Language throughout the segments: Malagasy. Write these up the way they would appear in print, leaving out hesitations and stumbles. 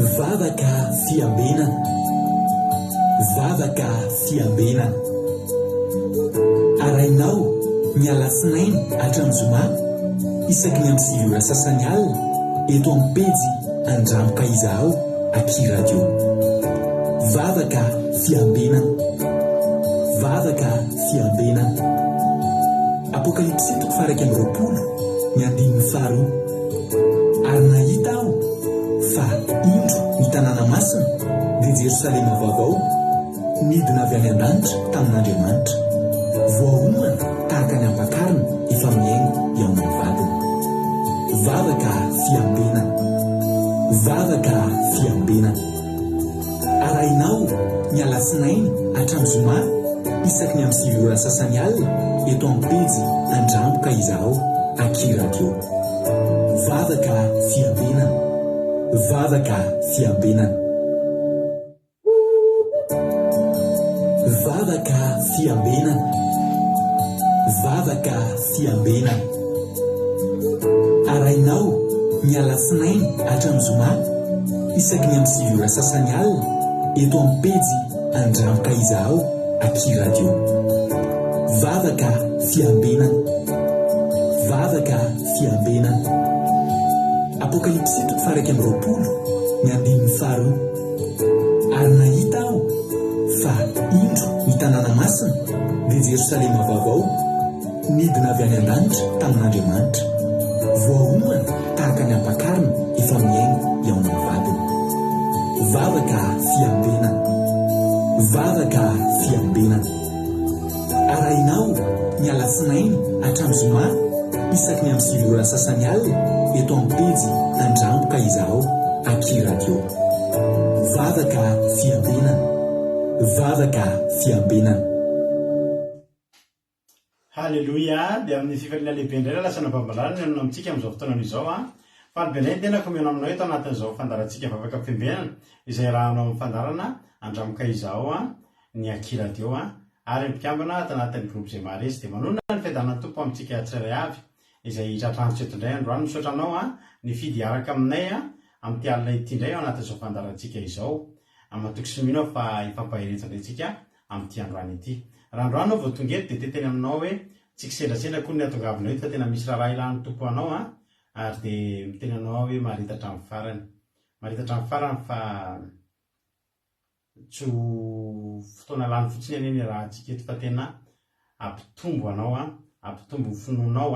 Vavaka fiambenana. Vavaka fiambenana. Arainao ny alatsinainy hatramin'ny zoma isaky ny amin'ny 7 ora sasany alina eto amin'ny pejy Andramoka Izaho Aky Radio. Vavaka fiambenana. Vavaka fiambenana. Apokalipsy 1:20 ny 15. Ary nahita aho fa indro ny tanàna masina dia Jerosalema vaovao nidina avy any an-danitra tamin'Andriamanitra, voaomana tahaka ny ampakarina efa miaingo eo amin'ny vadiny. Vavaka fiambenana. Vavaka fiambenana. Arainao ny alatsinainy hatramin'ny zoma isaky ny amin'ny 7 ora sasany alina eto amin'ny pejy Andramoka Izaho Aky Radio. Vavaka fiambenana. Vavaka fiambenana. Vavaka fiambenana. Vavaka fiambenana. Arainao ny alatsinainy hatramin'ny zoma isaky ny amin'ny 7 ora sasany alina eto amin'ny pejy Andramoka Izaho Aky Radio. Vavaka fiambenana. Vavaka fiambenana. Apokalipsy 1:20 ny 15. Ary nahita aho fa indro ny tanàna masina dia Jerosalema vaovao nidina avy any an-danitra tamin'Andriamanitra, voaomana tahaka ny ampakarina efa miaingo eo amin'ny vadiny. Vavaka fiambenana. Vavaka fiambenana. Arainao ny alatsinainy hatramin'ny zoma isaky ny amin'ny 7 ora sasany alina eto amin'ny pejy Andramoka Izaho Aky Radio. Vavaka fiambenana. Vavaka fiambenana. Halleluja. Dia amin'ny fifaliana lehibe indray lasa nabambalarana ny amintsika amin'izao fotoana izao fa ny benay tena komena aminao eto anatin'izao fandarantsika vavaka fiambenana izay rahanao amin'ny fandarana Andramoka Izaho ny Aky Radio ary mpikambana tanatin'ny groupe izay maharesy dia manonona ny fiadanan'ny tompo amintsika tsirairay avy izay tratrandro eto indray androany misaotranao ny fidy araka aminay amin'ny alina ity indray ao anatin'izao fandarantsika izao matoky sy mino fa ifampahiretondrayntsika amin'ity androany ity. Raha androany vao tonga eto dia teteny aminao hoe tsy kisendrasendra koa ny atongavinao eto fa tena misy raha ilan'ny tompo anao ary dia miteny anao hoe maharitatra amin'ny farany. Maharitatra amin'ny farany fa tsy fotoana lany fotsiny anie raha antsika eto fa tena ampitombo anao ampitombo ny finoanao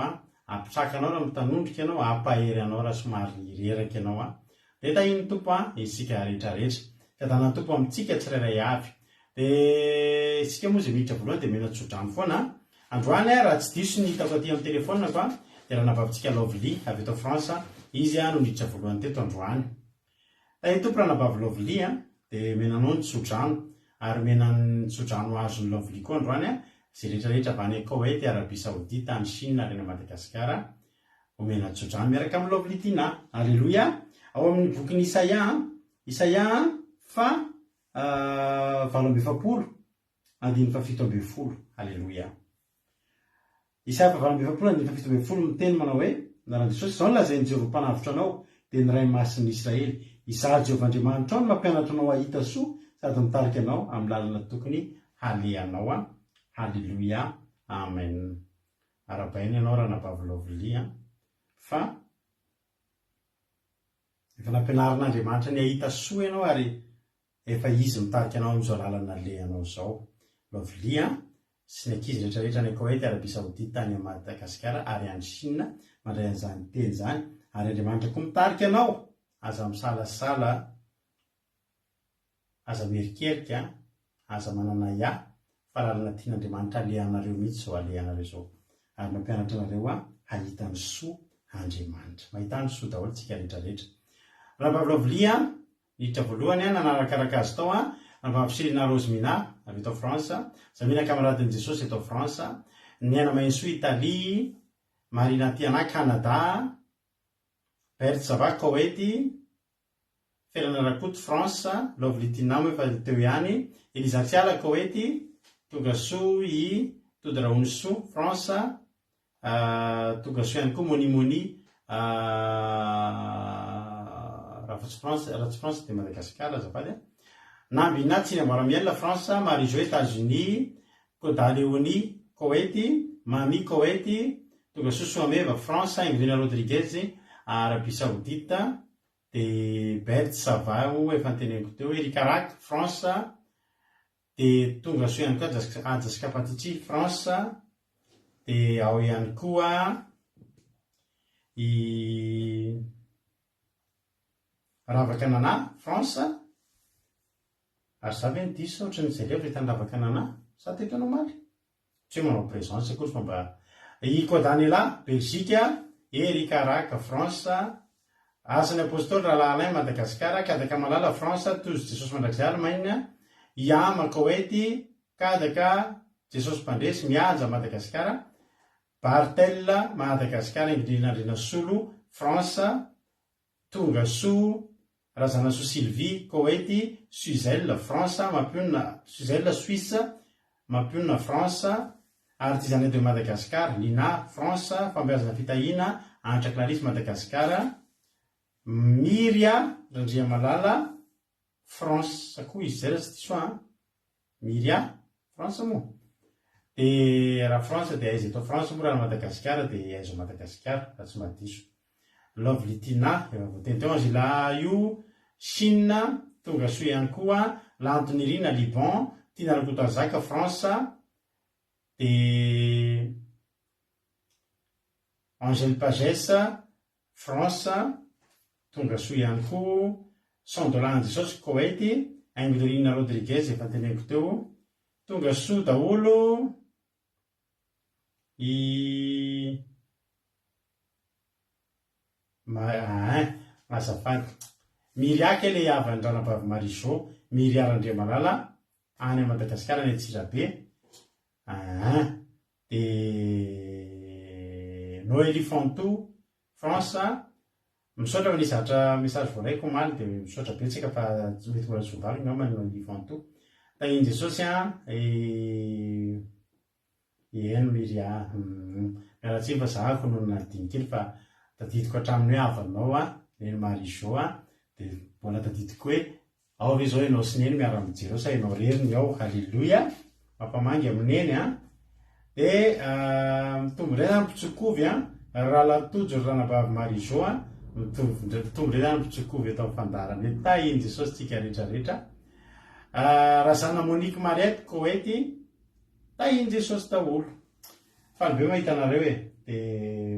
ampitraka anao raha mitanondrika ianao, ampahery anao raha somary reraka ianao dia tahiny tompo isika rehetrarehetra. Fiadanan'ny tompo amintsika tsirairay avy. Dia isika moa izay miditra voalohany dia mena tsodrano foana. Androany raha tsy diso ny hitako aty amin'ny telefonina dia raha nabavintsika Lovely avy eto France, izy no miditra voalohany teto androany. Tahiny tompo raha nabavy Lovely dia menanao ny tsodrano ary mena ny tsodrano azon'ny Lovely koa androany izay rehetrarehetra avy any Koweït, Arabia Saoudite, any Chine ary any Madagasikara omena tsodrano miaraka amin'ny Lovely tina. Alleluia. Ao amin'ny bokin'ny Isaia 7:7. Alleluia. Isaia 7:7 miteny manao hoe naran'i Jesosy izao no lazain'i Jehovah mpanavitra anao dia ny Ray Masin'i Israely. Izaho Jehovah Andriamanitra ao no mampianatra anao ahita soa sady mitarika anao amin'ny lalana tokony halehanao. Halleluia. Amen. Arabainy ianao raha nabavy Lovely fa efa nampianarin'Andriamanitra ny ahita soa ianao ary efa izy mitarika anao amin'izao lalana lehanao izao. Lovely sy ny ankizy rehetrarehetra any Koweït, Arabia Saoudite, any Madagasikara ary any Chine mandray an'izany teny izany ary Andriamanitra koa mitarika anao. Aza misalasala, aza merikerika, aza manana fa lalana tian'Andriamanitra alehanareo mihitsy izao alehanareo izao ary mampianatra anareo hahita ny soa Andriamanitra. Mahita ny soa daholo tsika rehetrarehetra. Raha Lovely niditra voalohany nanarakaraka azy tao navavy Selina Rozmina avy eto France, Zamina kamaradin'i Jesosy eto France, Niana Mainso Italie, Marina Tiana Canada, Berthe Zava Koweït, Felana Rakoto France, Lovely Tinamo efa teo ihany, Eliza Tsiala Koweït, Tongasoa i Todraonsoa France, Tongasoa ihany koa Monimoni raha tsy France dia Madagasikara azafady namby na tsy nambaramiel France Marie Jo États-Unis Côte-d'Ivoire Koweït Mami Koweït tonga Sosoameva France Ingrid Rodriguez Arabie Saoudite dia Bert Savao efa teneniko teo Erika Rak France dia tonga so ihany koa Jessica Patitsi France dia ao ihany koa i Ravaka Nana France ary za ve diso ohatran'ny izay leo fahitany Ravaka Nana sa tetanao maly tsy hoe manao présence koa fa mba i Kodanela Belgique Erika Rak France Asany Apôstôly Rahalahy Madagasikara Kadaka Malala France Tozy Jesosy Mandrakizay Allemagne Iama Koweït Kadaka Jesosy Mpandresy Mihaja Madagasikara Bartel Madagasikara Ingridinandrina Solo France tonga so Razana So Sylvie Koweït Suzelle France Mampionina Suzelle Suisse Mampionina France Artisanat de Madagascar Lina France Fambeazana Fitahina Antra Clarisse Madagasikara Miria Randria Malala France koa izy zay raha tsy diso Miria France moa dia raha France dia aiza eto France moa raha Madagasikara dia aiza Madagasikara raha tsy mahadiso Lovely Tina efa voateny teo Angela io Chine tonga so ihany koa Lantonirina Liban Tina Rakotazaka France dia Angèle Pagès France tonga so ihany koa Sandolan Jesosy Koweït Ingrid Rodriguez efa teneniko teo tonga so daholo i mazafany Miria ke le avany Ranabavy Marie Jo Miria Randria Malala any Madagasikara ny Antsirabe dia Noélie Fantou France misaotra fa nizatra message voalaiko omaly dia misaotra betsika fa tsy mety mbola sovaly mioma Noélie Fantou tahiny Jesosy eno Miria miaratsiny fa zahako noho nadiny kely fa tadidiko hatramin'ny hoe avanao neny Marie Jo dia mbola tadidiko hoe ao ave zao ianao sy neny miara-mijery ao sa ianao reriny ao halleloia mampamangy amineny dia mitombo indray zany mpitsokovy raha latojo Ranabavy Marie Jo mitombo indray zany mpitsokovy eto amin'ny fandarana hoe tahiny Jesosy tsika rehetrarehetra raha zana Monique Mariette Koweït tahiny Jesosy daholo faly be mahita anareo dia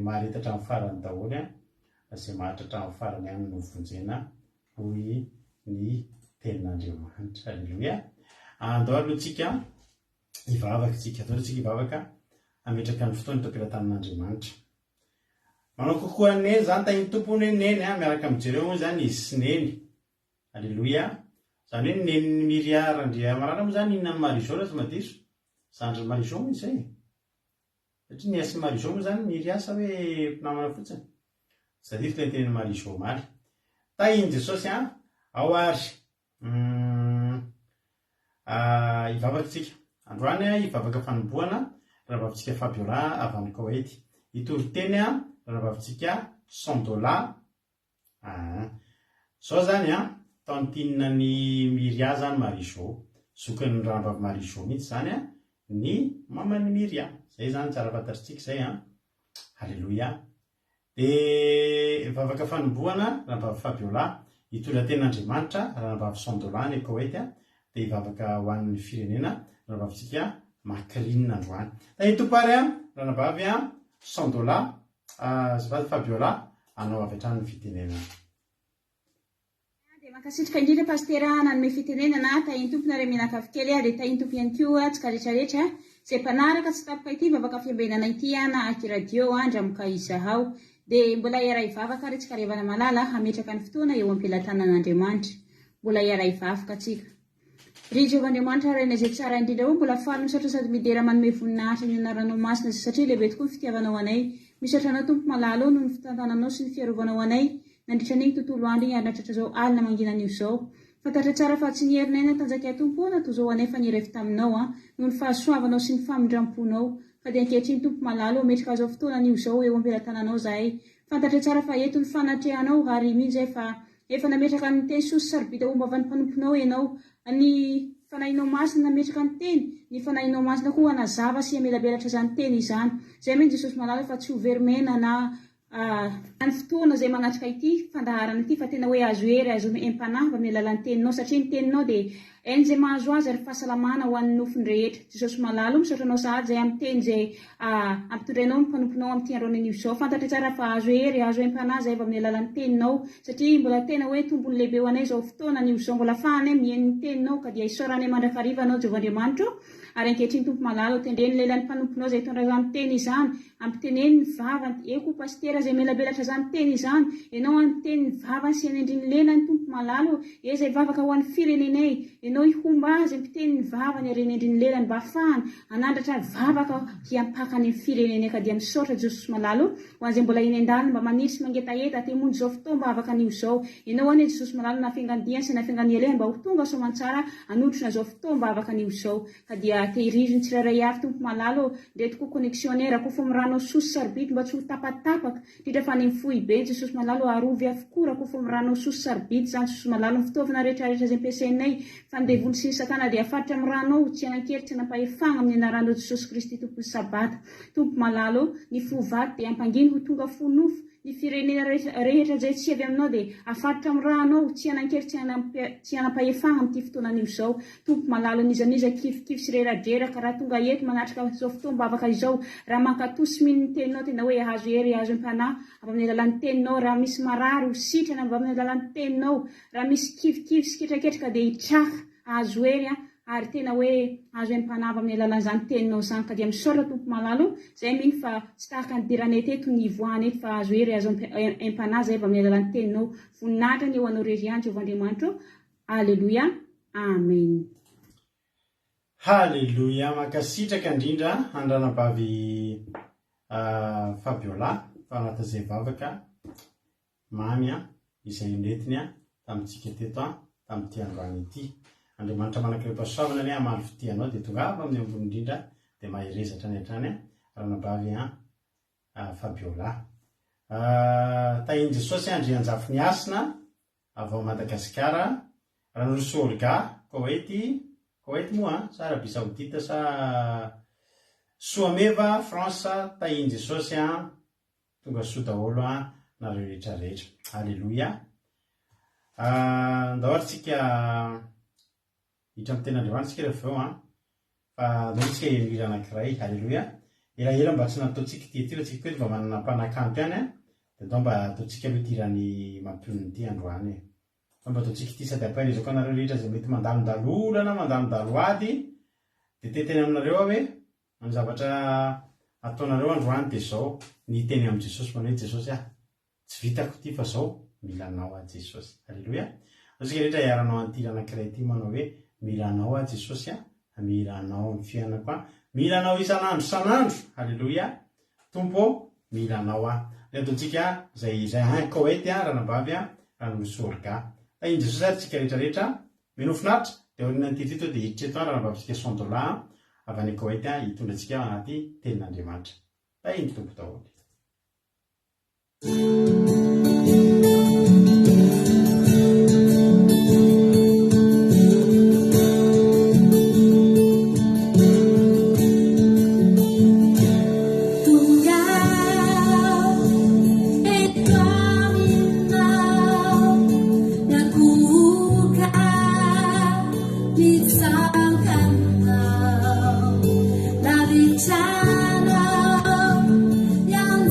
mahareta hatramin'ny farany daholo izay maharitra hatramin'ny farany any no vonjena hoy ny tenin'Andriamanitra halleloia andao alohantsika ivavaka tsika atao tsika ivavaka ametraka ny fotoana tampelatan'Andriamanitra manao kokoa neny zany tahiny tompony neny miaraka mijery moa zany izy sy neny halleloia zany hoe neny Miria Randria Malala moa zany inona ny Marie Jo raha tsy mahadiso zandry Marie Jo moa izay satria ny asy Marie Jo moa zany Miria sa hoe mpinamana fotsiny sadif teny teny Marie Jo maly tahiny Jesosy ao ary ivavaka tsika androany ivavaka fanombohana rahavavitsika Fabiola avy any Koweït itory-teny rahavavitsika Sandola zao zany tantinina ny Miria zany Marie Jo zokin'ny Ranabavy Marie Jo mihitsy zany ny mamany Miria zay zany tsara fantatritsika zay halleloia dia ivavaka fanombohana Ranabavy Fabiola itola tenin'Andriamanitra Ranabavy Sandola ny Koweït dia ivavaka ho an'ny firenena Ranabavitsika Macrine androany tahiny topary Ranabavy Sandola Zivady Fabiola anao avy hatrany ny fitenenana dia mankasitrika indrindra pastera nanome fitenenana tahiny tompona ray menakavy kely dia tahiny tompo ihany koa tsika rehetrarehetra izay mpanaraka tsy tapaka ity vavaka fiambenana ity na aky radio andramoka izahao dia mbola iara ivavaka ary tsika revana malala hametraka ny fotoana eo am-pelatanan'Andriamanitra mbola iara ivavaka tsika ry Jehovahandriamanitra raina izay tsara indrindra ho mbola faly misaotra sady midera manome voninahitra ny anaranao masina satria lehibe tokoa ny fitiavanao anay misaotra anao tompo malala ao noho ny fitantananao sy ny fiarovanao anay nandritra ny tontolo andro iny ary natratra zao alina manginan'io zao fantatra tsara fa tsy nierinay na tanjaka tompo na toy zao anay fa nirefy taminao noho ny fahasoavanao sy ny famindramponao fa dia ankehitriny tompo malala metrika azo fotoana an'io zao eo am-pelatananao zahay fantatra tsara fa eto ny fanatrehanao ary mihitsy zay fa efa nametraka ny teny sosy sarobida omba avy ny mpanomponao ianao ny fanahinao masina nametraka ny teny ny fanahinao masina koa anazava sy amelabelatra zany teny izany zay mihitsy Jesosy malala fa tsy ho vermena na any fotoana zay manatrika ity fandaharana ity fa tena hoe azo hery azo empanahy amin'ny alalan'ny teninao satria ny teninao dia eny zay mahazo azy ary fahasalamana ho an'ny nofony rehetra. Jesosy malala misaotranao sahady zay amin'ny teny zay ampitondrainao mpanomponao amin'ny tiandrony anio zao fantatra tsara fa azo hery azo empanahy zay avy amin'ny alalan'ny teninao satria mbola tena hoe tombony lehibe ho anay zao fotoana anio zao mbola fahanay mihain'ny teninao ka dia isaoranay mandrakariva anao Jehovandriamanitra ary ankehitriny tompo malala ho tendreny lelan'ny mpanomponao zay hitondra zany teny izany ampiteneny ny vavany eko pastera zay melabelatra zany teny izany ianao anteny ny vavany sy anendriny lelany tompo malalo zay vavaka ho an'ny firenenay ianao ihomba azy ampiteny ny vavany ary anendriny lelany mba afahany anandratra vavaka hiampakany ny firenenay ka dia misaotra Jesosy malalo ho an'izay mbola eny an-dalana mba maniry sy mangetaeta temonjy zao fotoa mba afaka anio zao ianao ane Jesosy malalo nafiangadiany sy nafianganialeha mba ho tonga soamantsara anotrina zao fotoa mba afaka anio zao ka dia tehiriziny tsirairay avy tompo malalo ndeha tokoa connexionnaire koa fa miranao sosy sarobity mba tsy ho tapatapaka indrindra fa ny mifohy be Jesosy malalo arovy avokoa raha koa fa miranao sosy sarobity zany Jesosy malalo fitaovana rehetrarehetra zay ampiasainay fa ny devony sy ny satana dia afaritra miranao tsy anankely tsy anampahefagna amin'ny anaranao Jesosy Kristy tompony sabata tompo malalo ny fovaty dia ampanginy ho tonga fonofo ny firenena rehetra zay tsy avy aminao dia afaritra miranao tsy anankely tsy anampahefagna amin'ity fotoana anio zao tompo malalo nizaniza kifokifo sy reradreraka raha tonga eto manatrika zao fotoa mba afaka izao raha mankatosy mino ny teninao tena hoe azo hery azo empanahy avy amin'ny alalan'ny teninao raha misy marary ho sitrana avy amin'ny alalan'ny teninao raha misy kifokifo sy ketraketraka dia hitraka azo hery ary tena hoe azo empanahy avy amin'ny alalan'izany teninao zany ka dia misaotra tompo malalo zay mino fa tsy tahaka ny diranay teto ny voany eto fa azo hery azo empanahy zay avy amin'ny alalan'ny teninao voninahitra ny eo anao rery Jehovandriamanitra alleluia amen. Halleluia makasitraka indrindra andranabavy Fabiola fa anatin'izay vavaka mamy izay netiny tamintsika teto tamin'ity androany ity. Andriamanitra manakireo pasoavana ny amaly fitianao dia tonga avy amin'ny ambony indrindra dia mahirezatra ny hatrany ranabavy Fabiola. Tahiny Jesosy andry anjafy ny asina avy ao Madagasikara ranosy Olga Koweïty moa sa Arabie Saoudite sa Soameva France tahiny Jesosy tonga soa daholo nareo rehetrarehetra. Alleluia. Ndahoatritsika hitra amin'ny ten'Andriamanitra tsika rehefa eo fa antsika hira anankiray. Alleluia. Elaela mba tsy nataontsika ity tsika mba manana mpanakanto ihany dia dao mba ataontsika hoe tirany mampion'ny ity androany mba ataontsika ity sady ampahaizako anareo rehetra zay mety mandalondalolana mandalondaloady dia teteny aminareo hoe ny zavatra ataonareo androany dia zao ny teny amin'ny Jesosy manao hoe Jesosy tsy vitako ity fa zao milanao Jesosy. Alleluia. Antsika rehetra hiaranao an'ity anankiray ity manao hoe milanao Jesosy milanao ny fiainako milanao isan'andro. Alleluia. Tompo milanao ny ataontsika zay Koweïty ranabavy ranosy Olga tahiny Jesosy ary tsika rehetrarehetra minofinaritra dia aoriana ny tito dia hiditra eto ranabavitsika $100 avy any Koweïty hitondra antsika anaty tenin'Andriamanitra. Tahiny tompo daholo. Yang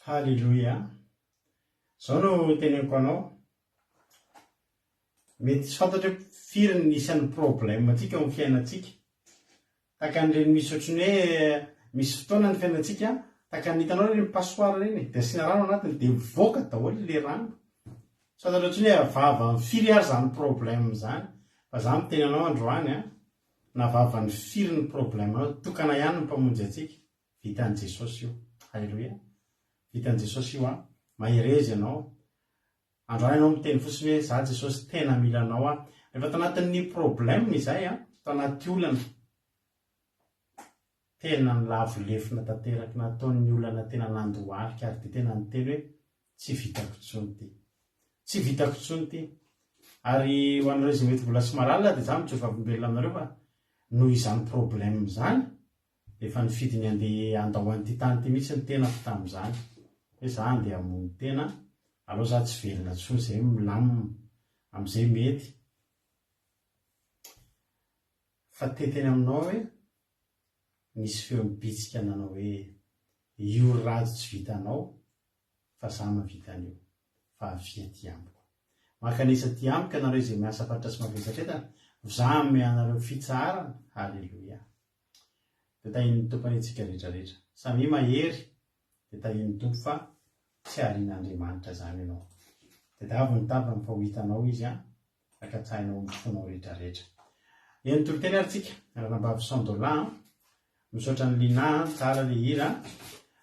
Halleluia. Zao no teneniko anao, mety tsy fantatra hoe firy ny isan'ny problème atsika amin'ny fiainantsika. Tahaka an'ireny misy ohatrany hoe misy fotoana ny fiainantsika, tahaka ny hitanao reny passoire reny, dia asiana rano anatiny dia mivoaka daholo ilay rano. Tsy fantatra ohatrany hoe vavany firy ary zany problème zany. Fa za miteny anao androany na vavany firy ny problème anao, tokana ihany ny mpamonjy atsika. Vitan'i Jesosy io. Halleluia. Vitan'i Jesosy io maherezy ianao. Androany ianao miteny fotsiny hoe za Jesosy tena mila anao rehefa tanatin'ny problème izay tanaty olana tena ny lavolefina tanteraka nataon'ny olana tena nandohalika ary dia tena niteny hoe tsy vitako intsony ty. Tsy vitako intsony ty. Ary ho an'ireo izay mety vola tsy mahalala dia za mitsoka velona aminareo fa noho izany problème zany efa nifidy ny andeha andao an'ity tany ty mihitsy ny tena fo tamin'izany. Hoe za andeha hamono tena, aloha za tsy velona intsony izay milamina amin'izay mety. Fa teteny aminao hoe nisy feo mibitsika nanao hoe io ratsy tsy vitanao fa za mahavita an'io, fa avia ty amiko. Makanisa ty amiko ianareo izay miasa faritra sy mavesatra etana, za ame anareo fitsarana. Halleluia. Dia tahin'ny Tompo antsika rehetrarehetra. Samy mahery dia tahin'ny Tompo fa tsy harian'Andriamanitra zany ianao. Dia davy ny tava fa ho hitanao izy akatsahinao mifonao rehetrarehetra. Eny toloteny ary tsika, ranambavy $100 misaotra ny lina tsara le hira.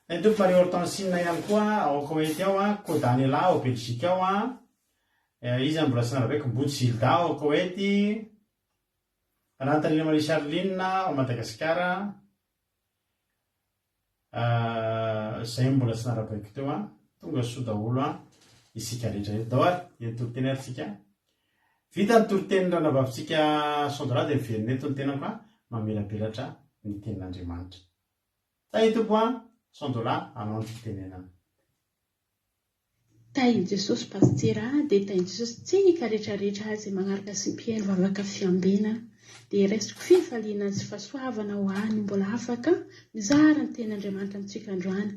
Ny Tompo Marie Hortensine ihany koa ao Koety ao, Kodaniela ao Belgique ao izy mbola sy narabeko Boutsilda ao Koety, Natalina Marie Charline ao Madagasikara. Zay mbola sy narabeko teo tonga soa daholo isika rehetrarehetra dao ary eny toloteny ary tsika. Vita ny toloteny ranavavitsika $100 dia miverina eto ny tenako mamelabelatra ny tenin'Andriamanitra. Tahi Tompo $100 anao ny fitenenana. Tahin'i Jesosy pastera dia tahin'i Jesosy tsika rehetrarehetra izay manaraka sy mpihaino vavaka fiambena dia raisiko fifaliana sy fahasoavana ho any mbola afaka mizara ny tenin'Andriamanitra amintsika androany.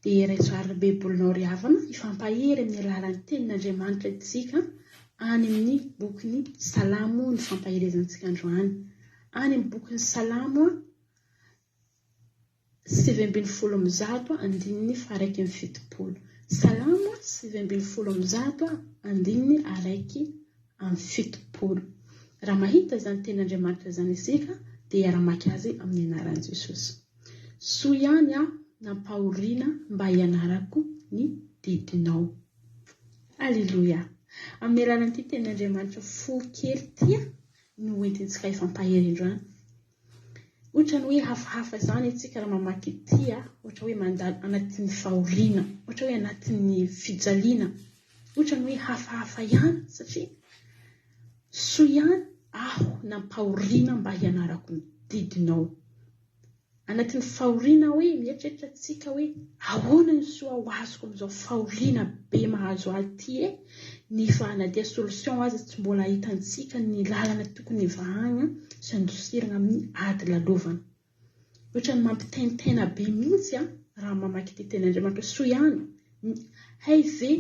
Dia raiso arabe bolinao ry havana ifampahery amin'ny alalan'ny tenin'Andriamanitra itsika any amin'ny bokyny Salamo ny fampaherezantsika androany. Any amin'ny bokyny Salamo 770 andininy faraiky amin'ny fitopolo. Salamo 770 andininy araiky amin'ny fitopolo. Raha mahita zany ten'Andriamanitra zany isika dia iara-maka azy amin'ny anaran'i Jesosy. Soa ihany nampahoriana mba hianarako ny didinao. Alleluia. Amin'ny alalan'ity ten'Andriamanitra fo kely tia no entintsika ifampahery androany. Ohatra ny hoe hafahafa zany itsika raha mamaky tia, ohatra hoe mandalo anatin'ny fahoriana, ohatra hoe anatin'ny fijaliana, ohatra ny hoe hafahafa ihany satria soa ihany aho nampahoriana mba hianarako ny didinao. Anatin'ny fahoriana hoe mieritreritra tsika hoe ahoana ny soa ho azoko amin'izao fahoriana be mahazo ahy ity nefa na dia solution azy tsy mbola hitantsika ny lalana tokony hivahana sy andosirana amin'ny ady lalovana. Ohatra ny mampitaintaina be mihitsy raha mamaky ity ten'Andriamanitra soa ihany. Hay ve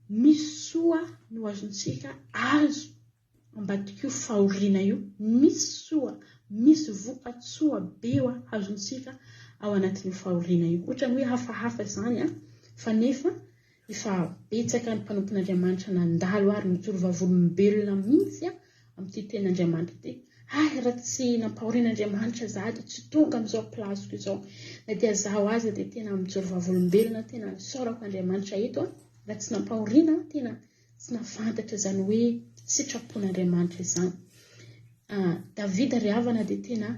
misy soa no azontsika azo ambadik'io fahoriana io, misy soa, misy vokatsoa be azontsika ao anatin'io fahoriana io. Ohatra ny hoe hafahafa zany fa nefa efa betsaka ny mpanompon'Andriamanitra nandalo ary mitsorovavolombelona mihitsy amin'ity ten'Andriamanitra ity. Raha tsy nampahorian'Andriamanitra zahady tsy tonga amin'izao plasiko izao. Na dia zaho aza dia tena mitsorovavolombelona, tena nisaorako Andriamanitra eto. Raha tsy nampahoriana tena tsy nafantatra zany hoe sitrapon'Andriamanitra izany. Davida ry havana dia tena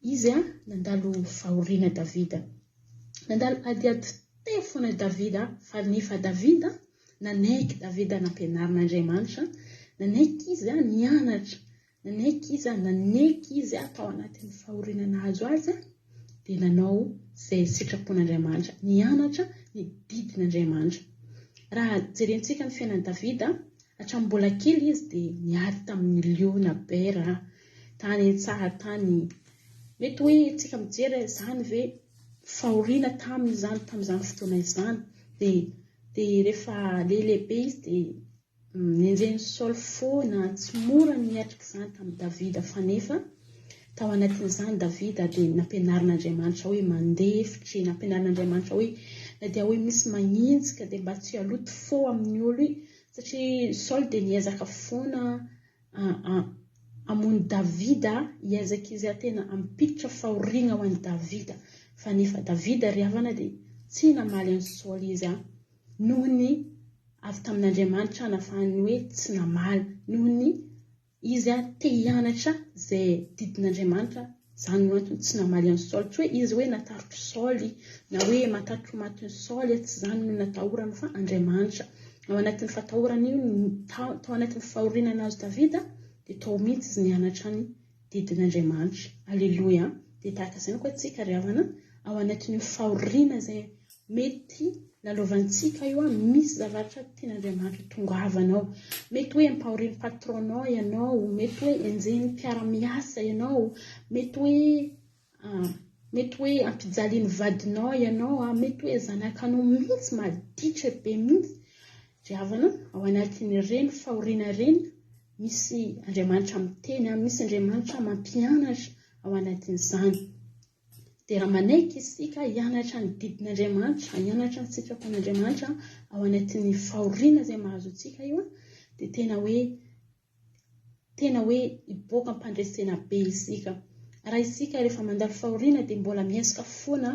izy nandalo fahoriana Davida. Nandalo adiady tefona Davida fa nefa Davida nanaiky Davida nampianarin'Andriamanitra, nanaiky izy nianatra, nanaiky izy naneky izy atao anatin'ny fahoriana nahazo azy dia nanao izay sitrapon'Andriamanitra, nianatra ny didin'Andriamanitra. Raha jerentsika ny fiainan'i Davida hatramin'ny mbola kely izy dia niady tamin'ny liona bera tany tsara tany. Mety hoe tsika mijery zany ve fahoriana tamin'izany fotoana izany dia rehefa lehibe izy dia nenjeny Saoly foana tsy mora niatrika izany tamin'ny Davida fa nefa tao anatin'izany Davida dia nampianarin'Andriamanitra hoe mandefitry, nampianarin'Andriamanitra hoe na dia hoe misy magninjika dia mba tsy haloto fo amin'ny olo satria Saoly dia niezaka foana amony Davida, hiezaka izy tena ampiditra fahoriana ho an'i Davida fa nefa Davida ry havana dia tsy namaly an'i Saoly izy noho ny avy tamin'Andriamanitra nafahany hoe tsy namaly, noho ny izy te hianatra izay didin'Andriamanitra, zany no antony tsy namaly an'i Saoly. Tsy hoe izy hoe natarotro Saoly na hoe matarotro matony Saoly, tsy zany no natahorany fa Andriamanitra. Ao anatin'ny fatahorana io tao anatin'ny fahoriana nahazo Davida dia tao mihitsy izy nianatra ny didin'Andriamanitra. Alleluia. Dia tahaka izany koa tsika ry havana ao anatin'io fahoriana izay mety lalovantsika io misy zavatra tian'Andriamanitra tongavanao. Mety hoe ampahorian'ny patronao ianao, mety hoe enjeny mpiara-miasa ianao, mety hoe ampijaliany vadinao ianao, mety hoe zanakanao mihitsy maditra be mihitsy. Ry havana ao anatin'ireny fahoriana ireny misy Andriamanitra miteny, misy Andriamanitra mampianatra ao anatin'izany. Dia raha manaiky isika hianatra ny didin'Andriamanitra, hianatra ny sitrapon'Andriamanitra ao anatin'ny fahoriana izay mahazo antsika io dia tena hoe hiboaka ampandresena be isika. Raha isika rehefa mandalo fahoriana dia mbola miezaka foana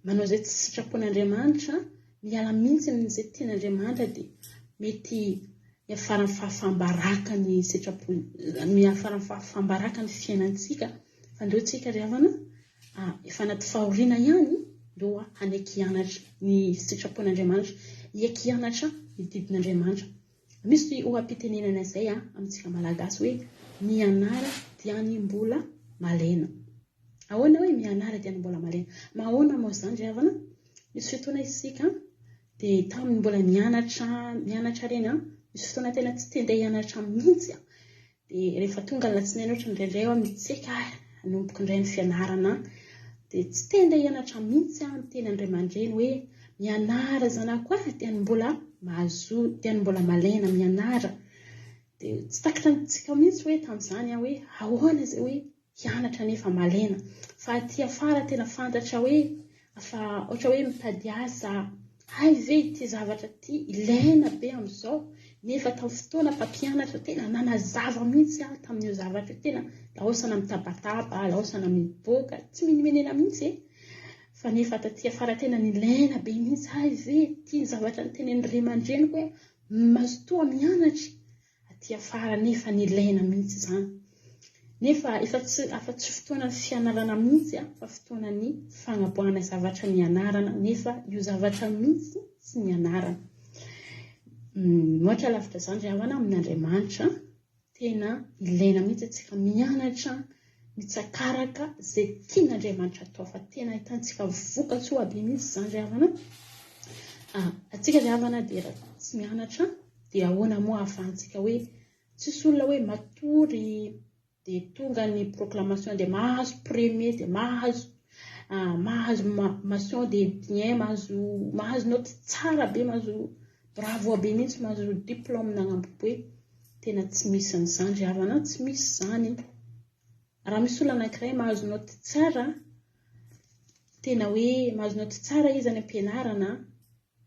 manao izay tsy sitrapon'Andriamanitra, miala mihitsy amin'izay tian'Andriamanitra dia mety miafarany fahafahambarakany miafarany fahafahambarakany fiainantsika. Fa ndreo tsika ry havana efa anaty fahoriana ihany ndreo hanaiky hianatra ny sitrapon'Andriamanitra, hiaiky hianatra ny didin'Andriamanitra. Misy oam-pitenenana izay amintsika malagasy hoe mianara dia ny mbola malena. Ahoana hoe mianara dia ny mbola malena? Mahoana moa izany ry havana? Misy fotoana isika dia tamin'ny mbola mianatra reny misy fotoana tena tsy tende hianatra mihitsy dia rehefa tonga alatsinainy ohatra indraindray mitseka hanomboka indray ny fianarana dia tsy tende hianatra mihitsy miteny andray aman-dreny hoe mianara zanako dia ny mbola mahazo, dia ny mbola malena mianara. Dia tsy takitantsika mihitsy hoe tamin'izany hoe ahoana izay hoe hianatra nefa malena. Fa aty afara tena fantatra hoe fa ohatra hoe mitady asa hay ve ity zavatra ty ilaina be am'izao nefa tamin'ny fotoana mpampianatra tena nanazava mihitsy tamin'io zavatra tena laosana mitabataba laosana miboaka tsy minimenena mihitsy fa nefa taty afara tena nilaina be mihitsy hay ve ity zavatra nytenen'ny ray aman-dreniko hoe mazotoa mianatra aty afara nefa nilaina mihitsy zany nefa afa tsy fotoana fianarana mihitsy fa fotoana ny fagnaboahana zavatra nianarana nefa io zavatra mihitsy sy nianarana ohatra lavitra zany ry havana amin'Andriamanitra tena ilaina mihitsy atsika mianatra mitsakaraka zay tian'Andriamanitra atao fa tena ahitantsika vokatsoa be mihitsy zany ry havana atsika ry havana dia raha tsy mianatra dia ahoana moa ahafahantsika hoe tsisy olona hoe matory dia tonga ny proclamation dia mahazo premier dia mahazo mention de bien mahazo note tsara be mahazo bravo be mihitsy mahazo diplôme nagnambobe tena tsy misy an'izany ry havana tsy misy zany raha misy olona anankiray mahazo note tsara tena hoe mahazo note tsara izy any am-pianarana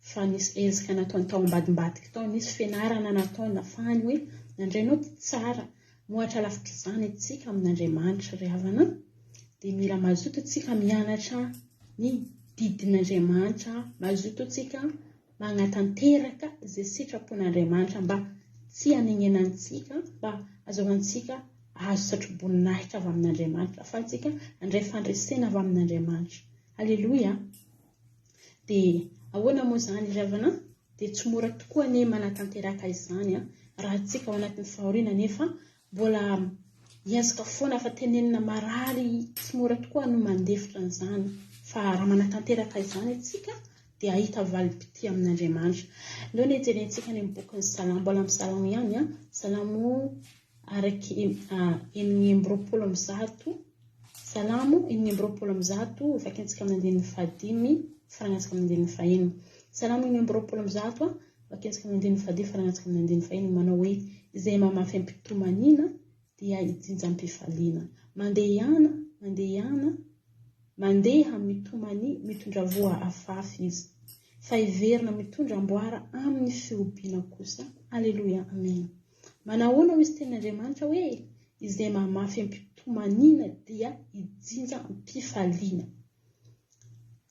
fa nisy ezaka nataony tao ambadimbadika tao nisy fianarana nataony nafahany hoe nandray note tsara mohatra lavitra zany atsika amin'Andriamanitra ry havana dia mila mazoto atsika mianatra ny didin'Andriamanitra mazoto atsika magnatanteraka zay sitrapon'Andriamanitra mba tsy hanenenantsika mba azahoantsika azo satroboninahitra avy amin'Andriamanitra fa atsika andray fandresena avy amin'Andriamanitra halleloia dia ahoana moa zany ry havana dia tsy mora tokoa ny manatanteraka izany raha atsika ao anatin'ny fahoriana nefa mbola hiazaka foana fa tenenina marary tsy mora tokoa no mandefitra an'izany fa raha manatanteraka izany atsika dia ahita valipity amin'Andriamanitra aloha ejerentsika ny bokin'ny salamo mbola amin'ny salamo ihany salamo araky 9:100 salamo 9:100 vakiantsika amin'ny andininy fahadimy farangatsika amin'ny andininy fahenina salamo 9:100 vakiantsika amin'ny andininy fahadimy farangatsika amin'ny andininy fahenina manao hoe izay mamafy am-pitomaniana dia ijinjam-pifaliana mandeha mitomany mitondra voa afafy izy fa iverina mitondra amboara amin'ny fiompiana kosa alleluia amen manahoana ho izy ten'Andriamanitra hoe izay mamafy am-pitomaniana dia ijinja am-pifaliana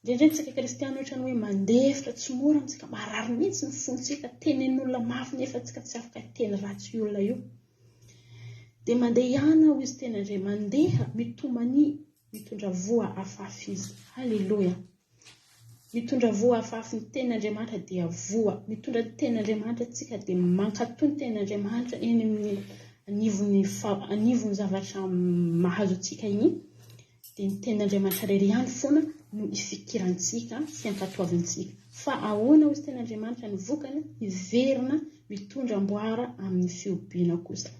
ndraindraitsika kristiana ohatrany hoe mandefitra tsy mora antsika marary mihitsy ny fontsika tenen'olona mafy nefa tsika tsy afaka teny ratsy olona io dia mandeha ihany ho izy ten'Andriamanitra mandeha mitomany mitondra voa afafy izy halleluia mitondra voa afafy ny ten'Andriamanitra dia voa mitondra ny ten'Andriamanitra tsika dia mankatony ten'Andriamanitra eny amin'ny anivony zavatra mahazo atsika igny dia ny ten'Andriamanitra rery ihany foana no ifikirantsika sy ankatoavantsika fa ahoana ho izy ten'Andriamanitra ny vokany iverina mitondra amboara amin'ny fiompiana kosa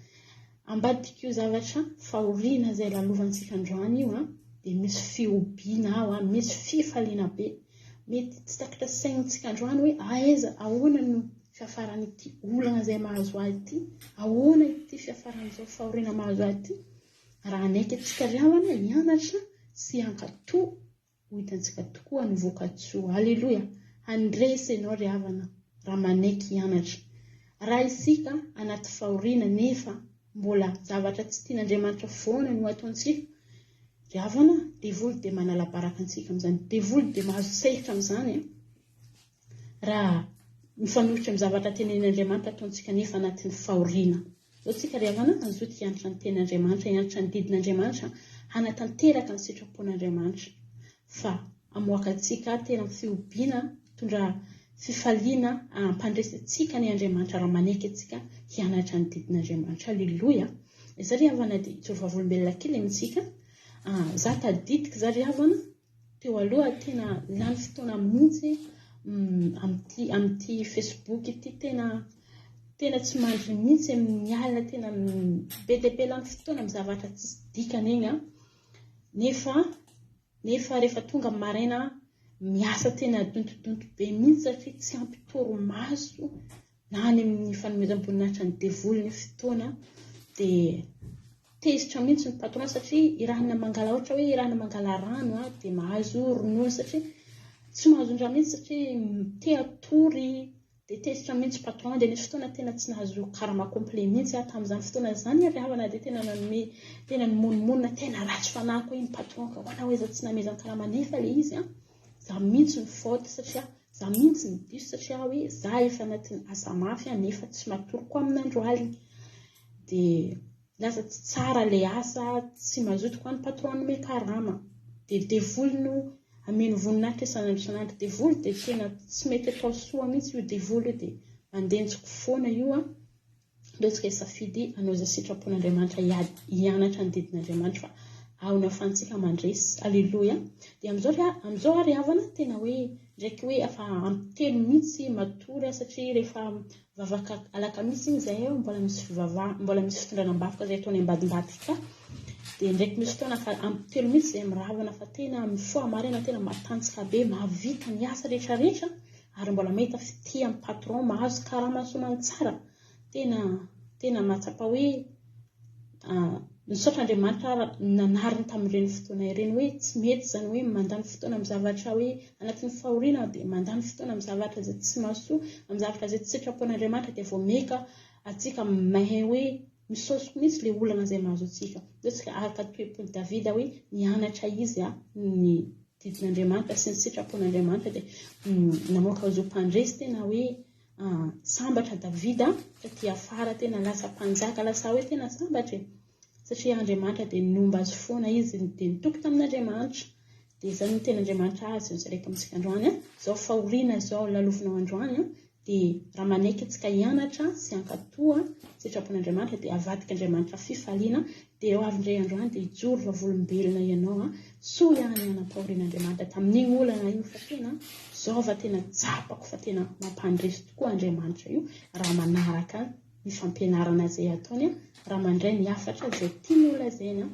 ambadika io zavatra fahoriana izay lalovantsika androany io dia misy fiompiana ao misy fifaliana be mety tsy takatra saintsika androany hoe aiza ahoana no fiafaran'ity olana izay mahazo ahy ity ahoana ity fiafaran'izao fahoriana mahazo ahy ity raha anaiky atsika ry havana hianatra sy hankatoa ho hitantsika tokoa ny vokatsoa halleluia handresy ianao ry havana raha manaiky hianatra raha isika anaty fahoriana nefa mbola zavatra tsy tian'Andriamanitra foana no ataontsika ry havana devoly dia manala-baraka antsika amin'izany devoly dia mahazo sehitra amin'izany raha mifanohitra amin'ny zavatra tenen'Andriamanitra ataontsika nefa anatin'ny fahoriana zao tsika ry havana azoto hianatra ny ten'Andriamanitra hianatra ny didin'Andriamanitra hanatanteraka ny sitrapon'Andriamanitra fa amoaka antsika tena fiompiana tondra fifaliana ampandresy atsika ny Andriamanitra raha manaiky atsika hianatra ny didin'Andriamanitra halleluia izy ry havana dia tsorovavolombelona kely amintsika za tadidika za ry havana teo aloha tena lany fotoana mihitsy amin'ity Facebook ity tena tsy mandry mihitsy amin'ny alina tena be dia be lany fotoana amin'ny zavatra tsy dikany eny nefa rehefa tonga maraina miasa tena dontodonto be mihitsy satria tsy ampitoro-maso na any amin'ny fanomezam-boninahitra ny devoly ny fotoana dia tezitra mihitsy ny patron satria irahana mangala ohatra hoe irahana mangala rano dia mahazo ronono satria tsy mahazo ndra mihitsy satria te atory dia tesitra mihitsy patron dia nisy fotoana tena tsy nahazo karama complet mihitsy tamin'izany fotoana izany ravana dia tena nanome tena nymonimona tena ratsy fanahy koa iny patron ka hoana hoe za tsy namezany karama nefa ilay izy za mihitsy ny faute satria za mihitsy ny diso satria hoe za efa anatin'ny asa mafy nefa tsy matory koa amin'andro aliny dia lasa tsy tsara ilay asa tsy mazoto koa ny patron nome karama dia devoly no ameno voninahitra isan'andro isan'andro devoly dia tena tsy mety atao soa mihitsy io devoly io dia mandenjiko foana io ndretsika isafidy anoza sitrapon'Andriamanitra hianatra ny didin'Andriamanitra fa aona fantsika mandresy aleloia dia amin'izao ary havana tena hoe ndraiky hoe afa ampitelo mihitsy matory satria rehefa vavaka alakamisy iny zay mbola misy fitondranam-bafoka zay ataony ambadimbadika dia ndraiky misy fotoana fa ampitelo mihitsy zay miravana fa tena mifoa marina tena matanjaka be mahavita ny asa rehetrarehetra ary mbola mahita fitia amin'ny patron mahazo karama somany tsara tena mahatsapa hoe nisaotra Andriamanitra nanariny tamin'ireny fotoana ireny hoe tsy mety zany hoe mandany fotoana amin'ny zavatra hoe anatin'ny fahoriana dia mandany fotoana amin'ny zavatra izay tsy mahasoa amin'ny zavatra izay tsy sitrapon'Andriamanitra dia vao meka atsika mahay hoe misaosiko mihitsy ilay olana izay mahazo atsika tsika araka toepon'i Davida hoe nianatra izy ny didin'Andriamanitra sy ny sitrapon'Andriamanitra dia namoaka zo mpandresy tena hoe sambatra Davida taty afara tena lasa mpanjaka lasa hoe tena sambatra satria Andriamanitra dia nomba azy foana izy dia nitoky tamin'Andriamanitra dia izany no tena Andriamanitra azy nysareka amintsika androany zao fahoriana zao lalofinao androany dia raha manaiky antsika hianatra sy ankatoa sitrapon'Andriamanitra dia avadika Andriamanitra fifaliana dia eo avy indray androany dia hijoro vavolombelona ianao soa iananam-pahorian'Andriamanitra tamin'iny olana io fa tena zaova tena japako fa tena mampandresy tokoa Andriamanitra io raha manaraka ny fampianarana izay ataony raha mandray ny afatra izay tiany olazaina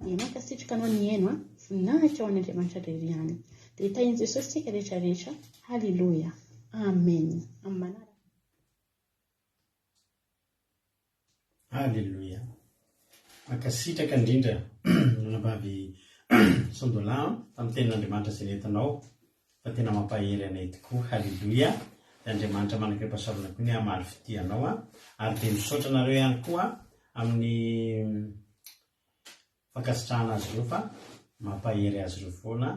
dia mankasitraka anao ny haino voninahitra ao an'Andriamanitra dreriany dia tahian Jesosy tsika rehetrarehetra haleloia amen amin'ny manaraka haleloia mankasitraka indrindra nonambavy sondola tamin'ny tenin'Andriamanitra izay nentinao fa tena mampahery anay tokoa haleloia dia Andriamanitra manakrepasorana koa ny amaly fitianao ary dia misaotra anareo ihany koa amin'ny fankasitrahana azy ireo fa mampahery azy ireo foana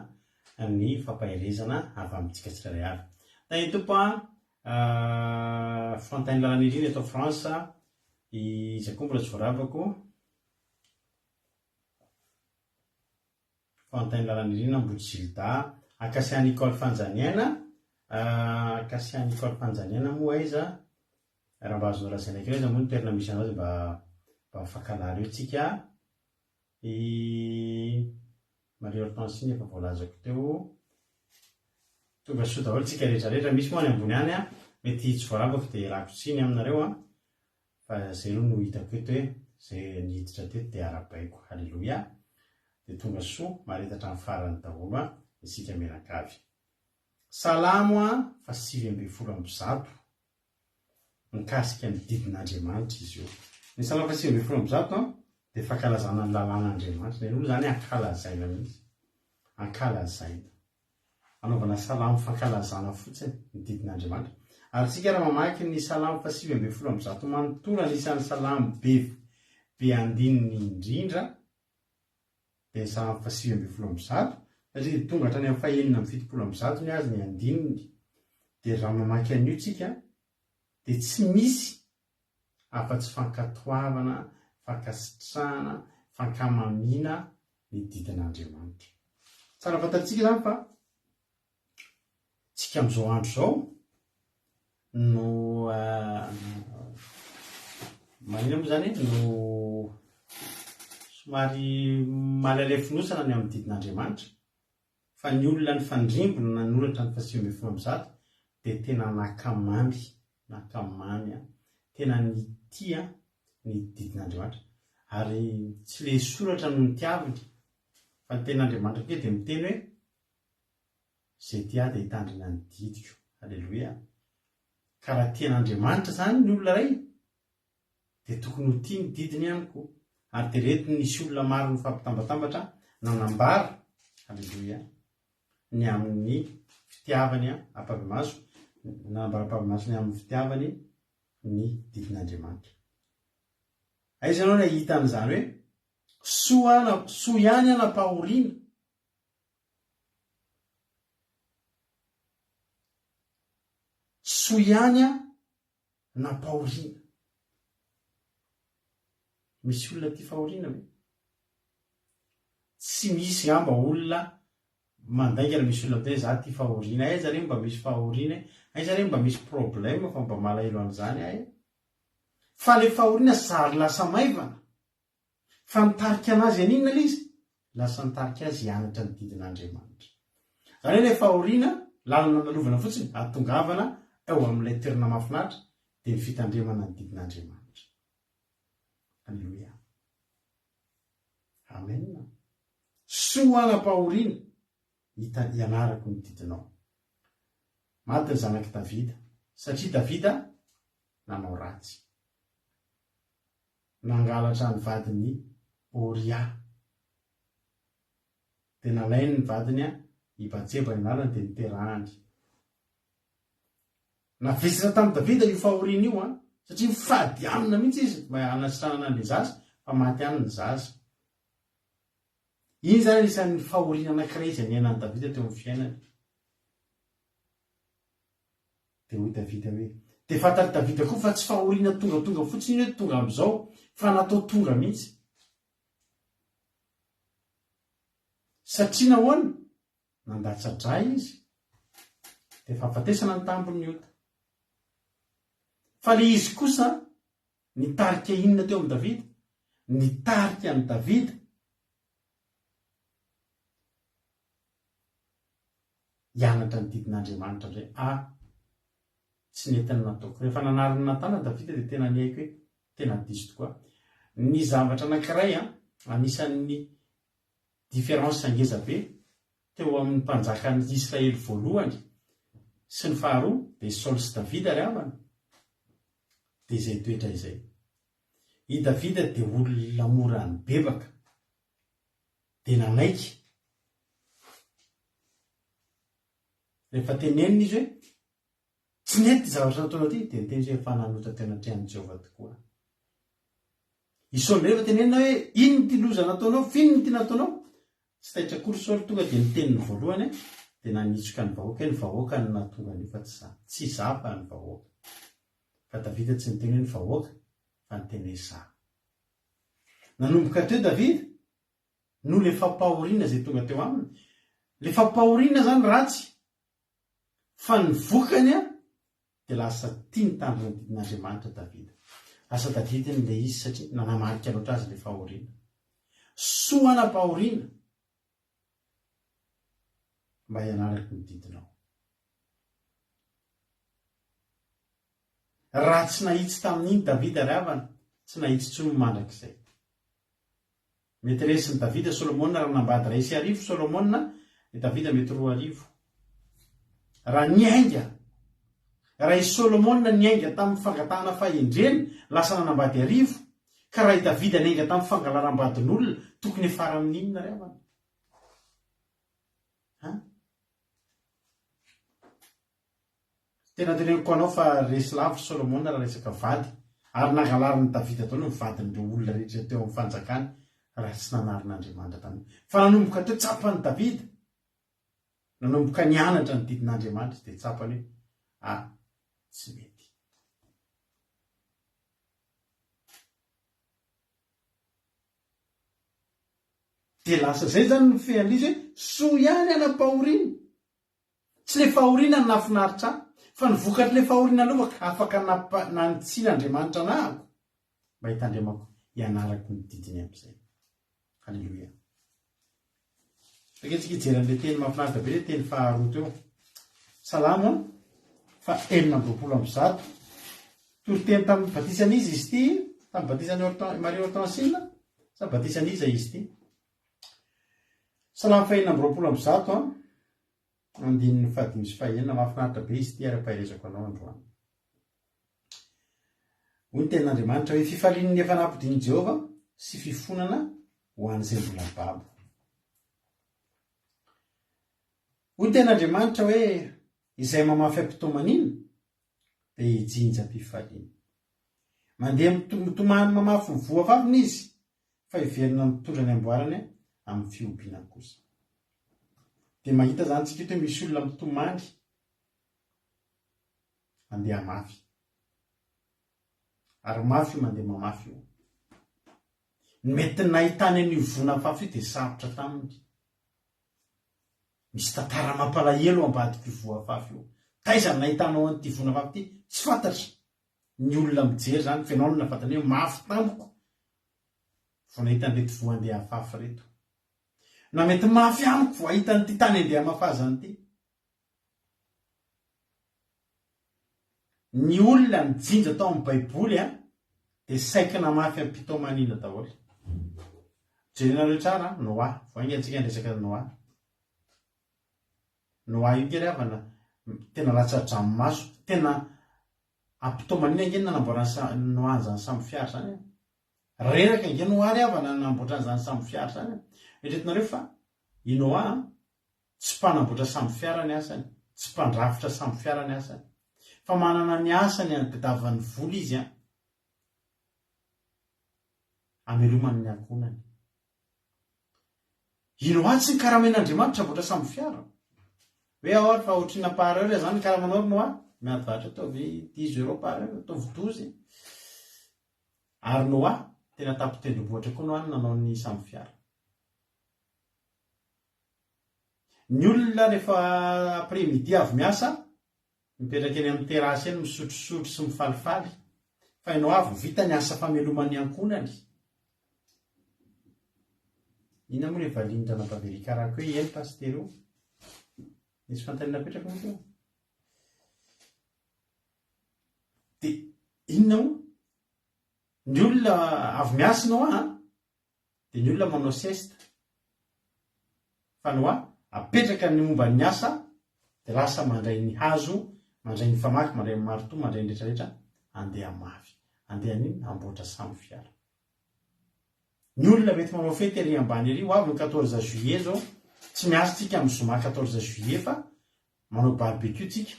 ny fampaherezana avy amintsika tsirairay avy dia tompo fantany lalana indrindra eto France izay koa mbola tsy voaravako fantany lalana indrindra Ambodijilda akasiany Nicole Fanjaniana akasiany Nicole Fanjaniana moa iza raha mba azonao rahazaina kely izy moa ny toerana misy anao mba afakalary eo tsika Marie Hortense efa voalazako teo tonga soa daholo tsika rehetrarehetra misy moa any ambony any mety tsy voaravako dia rako tsiny aminareo fa zay aloha no hitako eto hoe zay nihiditra teto dia arabaiko haleloia dia tonga soa maretatra amin'ny farany daholo isika mianakavy salamo fa 8:10 mikasika ny didin'Andriamanitra izy io ny salamo fa 8:10 dia fankalazana ny lalàn'Andriamanitra ny olo zany ankalazaina mihitsy ankalazaina anaovana salamo fankalazana fotsiny ny didin'Andriamanitra ary tsika raha mamaky ny salamo fa 8:10 manontolo anisan'ny salamo be andininy indrindra dia ny salamo fa 8:10 satria tonga hatrany amin'ny fahaenina amin'ny 70 ny azy ny andininy dia raha mamaky an'io tsika dia tsy misy afa-tsy fankatoavana fankasitrahana fankamamina ny didin'Andriamanitra tsara fantatsika zany fa tsika amin'izao andro zao no manina moa zany no somary mahalala finosana ny amin'ny didin'Andriamanitra fa ny olona ny fandrimbona nanoratra ny fa 8:10 dia tena nakamamy tena nitia ny didin'Andriamanitra ary tsy le soratra no nitiaviny fa ny ten'Andriamanitra ke dia miteny hoe zay tia dia hitandrina ny didiko haleloia ka raha tian'Andriamanitra zany ny olona ray dia tokony ho tia ny didiny ihany koa ary dia reto nisy olona maro nifampitambatambatra nanambara haleloia ny amin'ny fitiavany ampavemaso nanambara-pavimasony amin'ny fitiavany ny didin'Andriamanitra. Aiza anao na hita an'izany hoe soa ihany anam-pahoriana. Soa ihany na-pahoriana. Misy olona tia fahoriana ve? Tsy misy gamba olona mandaingana misy olona te za tia fahoriana. Aiza reny mba misy fahoriana? Aiza reny mba misy problème fa mba malahelo an'izany ahy? Fa le fahoriana zary lasa maivana. Fa nitarika anazy aninona izy? Lasa nitarika azy hianatra ny didin'Andriamanitra. Zany hoe le fahoriana lalana nalovana fotsiny atongavana eo amin'ilay toerana mahafinaritra dia ny fitandremana ny didin'Andriamanitra. Alleluia. Amen. Soa anam-pahoriana hianarako ny didinao. Maty ny zanaky Davida satria Davida nanao ratsy. Nangalatra ny vadiny Oria. Dia nalainy ny vadiny i Batseba inalany dia niterahany. Navesatra tamin'ny Davida io fahoriana io satria fady amina mihitsy izy anasitranana ny zaza fa maty any ny zaza. Iny zany isan'ny fahoriana anankiray izy anianan'ny Davida teo amin'ny fiainany. Dia hoy Davida hoe dia fantary Davida koa fa tsy fahoriana tonga fotsiny hoe tonga amin'izao fa natao tonga mihitsy. Satria nahoana? Nandatsatra izy dia fahafatesana ny tambony ota. Fa le izy kosa nitarika inona teo amin'ny Davida? Nitarika ny Davida hianatra ny didin'Andriamanitra ndray. Tsy netiny nataoko. Rehefa nanariny Natana Davida dia tena nihaiko hoe tena diso tokoa. Ny zavatra anankiray anisan'ny différence ngeza be teo amin'ny mpanjakan'ny Israely voalohany sy ny faharoa dia Saul sy Davida ry havana. Dia izay toetra izay. I Davida dia olona mora ny bebaka. Dia nanaiky. Rehefa tenenina izy hoe tsy nety zavatra nataonao ty dia teny izy hoe efa nanota tena trean'i Jehovah tokoa. I Saul rehefa tenenina hoe ino ty loza nataonao, finony ty nataonao? Tsy taitra akory Saul tonga dia niteniny voalohany dia nanitsoka ny vahoaka ny vahoaka ny natonga ny fa tsy zapa ny vahoaka. Fa Davida tsy niteny ny vahoaka fa niteny za. Nanomboka teo Davida no le fampahoriana zay tonga teo aminy. Le fampahoriana zany ratsy. Fa ny vokany dia lasa tia nitandrina ny didin'Andriamanitra Davida. Asa Davida n'le izy satria nanamarika loatra azy le fahoriana. Soa anam-pahoriana mba hianarako ny didinao. Raha tsy nahitsy tamin'iny Davida ry havana, tsy nahitsy tsy mandrakizay. Mety resiny Davida Solomona raha nambady 200 Solomona, dia Davida mety 200. Raha niainga, raha i Solomona niainga tamin'ny fangatahana fahendrena lasa nanambady 1,000, ka raha i Davida niainga tamin'ny fangalaram-badin'olona tokony efara amin'inona ry havana? Tena teneniko anao fa resy lavitra Solomona raha resaka vady, ary nangalariny Davida tao no vadin'ireo olona rehetra teo amin'ny fanjakany raha tsy nanarin'Andriamanitra taminy. Fa nanomboka teo tsapany Davida, nanomboka nianatra ny didin'Andriamanitra dia tsapany hoe tsy mety. Dia lasa zay zany no fean'izy hoe soa ihany anam-pahoriana. Tsy le fahoriana no nafinaritra fa ny vokatry le fahoriana alovaka afaka nanitsina Andriamanitra anahako mba hitandremako hianarako ny didiny amin'izay. Halleluia. Faketsika hijeran'ilay teny mahafinaritra be, teny faharoa teo. Salamo fa 7:20. Toriteny tamin'ny batisan'izy izy ity, tamin'ny batisan'ny Marie Hortensine, sa batisan'iza izy ity. Salamo fa 7:20 andininy 5:1 mahafinaritra be izy ity ara-pahaizako anao androany. Hoy ny tenin'Andriamanitra hoe fifalian'ny efa nampidiny Jehovah sy fifonana ho an'izay mbola babo. Hoy ny tenin'Andriamanitra hoe izay mamafy am-pitomanina dia jinjam-pifaliana. Mandeha mitomany mamafy ny voafafiny izy fa iverina mitondra ny amboarany amin'ny fiompiana kosa. Dia mahita zany tsika hoe misy olona mitomany mandeha mafy, ary mafy mandeha mamafy io. Mety nahitany an'io vonafafy io dia sarotra taminy. Misy tantara mampalahelo ambadika io voafafy io. Taizany nahitanao an'ity vonafafy ity tsy fantatra. Ny olona mijery zany fenao no nafantany hoe mafy tamiko vao nahita an'irety voandeha afafy reto. Na mety mafy amiko vao ahita an'ity tany andeha mafazany ity. Ny olona mijinja tao amin'ny baiboly dia saikina mafy amin'ny pitomanina daholo. Jerenareo tsara Noa, voainga antsika resaka Noa. Noa io kely avana tena latsa-dranomaso, tena ampitomanina nge nanamboarany Noa zany samy fiara zany. Reraka nge Noa ry avana nanamboatra zany samy fiara zany. Eritreretinareo fa i Noa tsy mpanamboatra samy fiara ny asany, tsy mpandrafitra samy fiara ny asany, fa manana ny asany angadavany vola izy amelomany ny ankonany. I Noa tsy karamen'Andriamanitra namboatra samy fiara. Hoe ahoa fa ohatrina par heure zany karamanao ry Noa, miadvatra ataovy 10 € par heure, ataovy 12. Ary Noa tena tapitendrombohatra koa Noa nanao ny samy fiara. Ny olona rehefa après-midi avy miasa, mipetraka eny amin'ny terasy eny misotrosotro sy mifalifaly, fa i Noa avy vita ny asa famelomany ankonany. Ina moa le valiana nampaverikarak hoe eny pastero nisy fantaniana petraka moa teo. Dia inona moa? Ny olona avy miasa Noa dia ny olona manao siesta. Fa Noa apetraka ny momba ny asa dia lasa mandray ny hazo, mandray ny famaky, mandray ny marito, mandray ny rehetrarehetra, andeha mafy, andeha niny amboatra samy fiara. Ny olona mety manao fety ery ambany ery, ho avy ny 14 juillet zao, tsy miasa tsika amin'ny zoma 14 juillet fa manao barbecue tsika.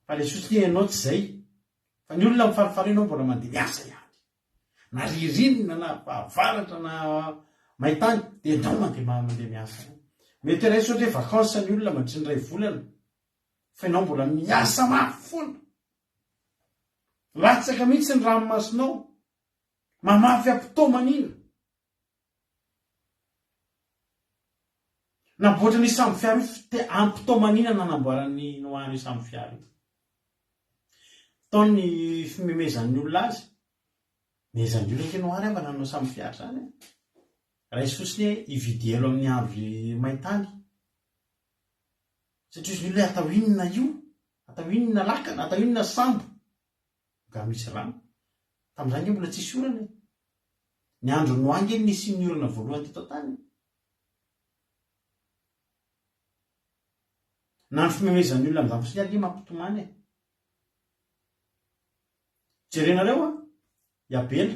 Fa le sotry ianao tsy zay. Fa ny olona mifalifaly ianao mbola mandeha miasa ihany. Na ririnina na avaratra na maitany dia ianao mandeha miasa. Mety iray sotra hoe vakansa ny olona mandritra ny ray volana, fa ianao mbola miasa mafy foana. Latsaka mihitsy ny ranomasinao, mamafy am-pitomanina. Namboatra ny samy fiara io am-pitomanina nanamboarany Noa ny samy fiara io. Taony fimemezan'ny olona azy. Mezan'ny olona ke Noa ry avana nanao samy fiara zany. Raha isosiny hoe ividy elo amin'ny andro maitany. Satria izy ny olona atao inona io? Atao inona lakana? Atao inona sambo? Nga misy rano. Tamin'izany nge mbola tsisy orana. Ny andro Noa nge nisy ny orana voalohany teto tany. Na ny fimemezan'ny olona amin'izany fotsiny ary mampitomany. Jerenareo i Abela.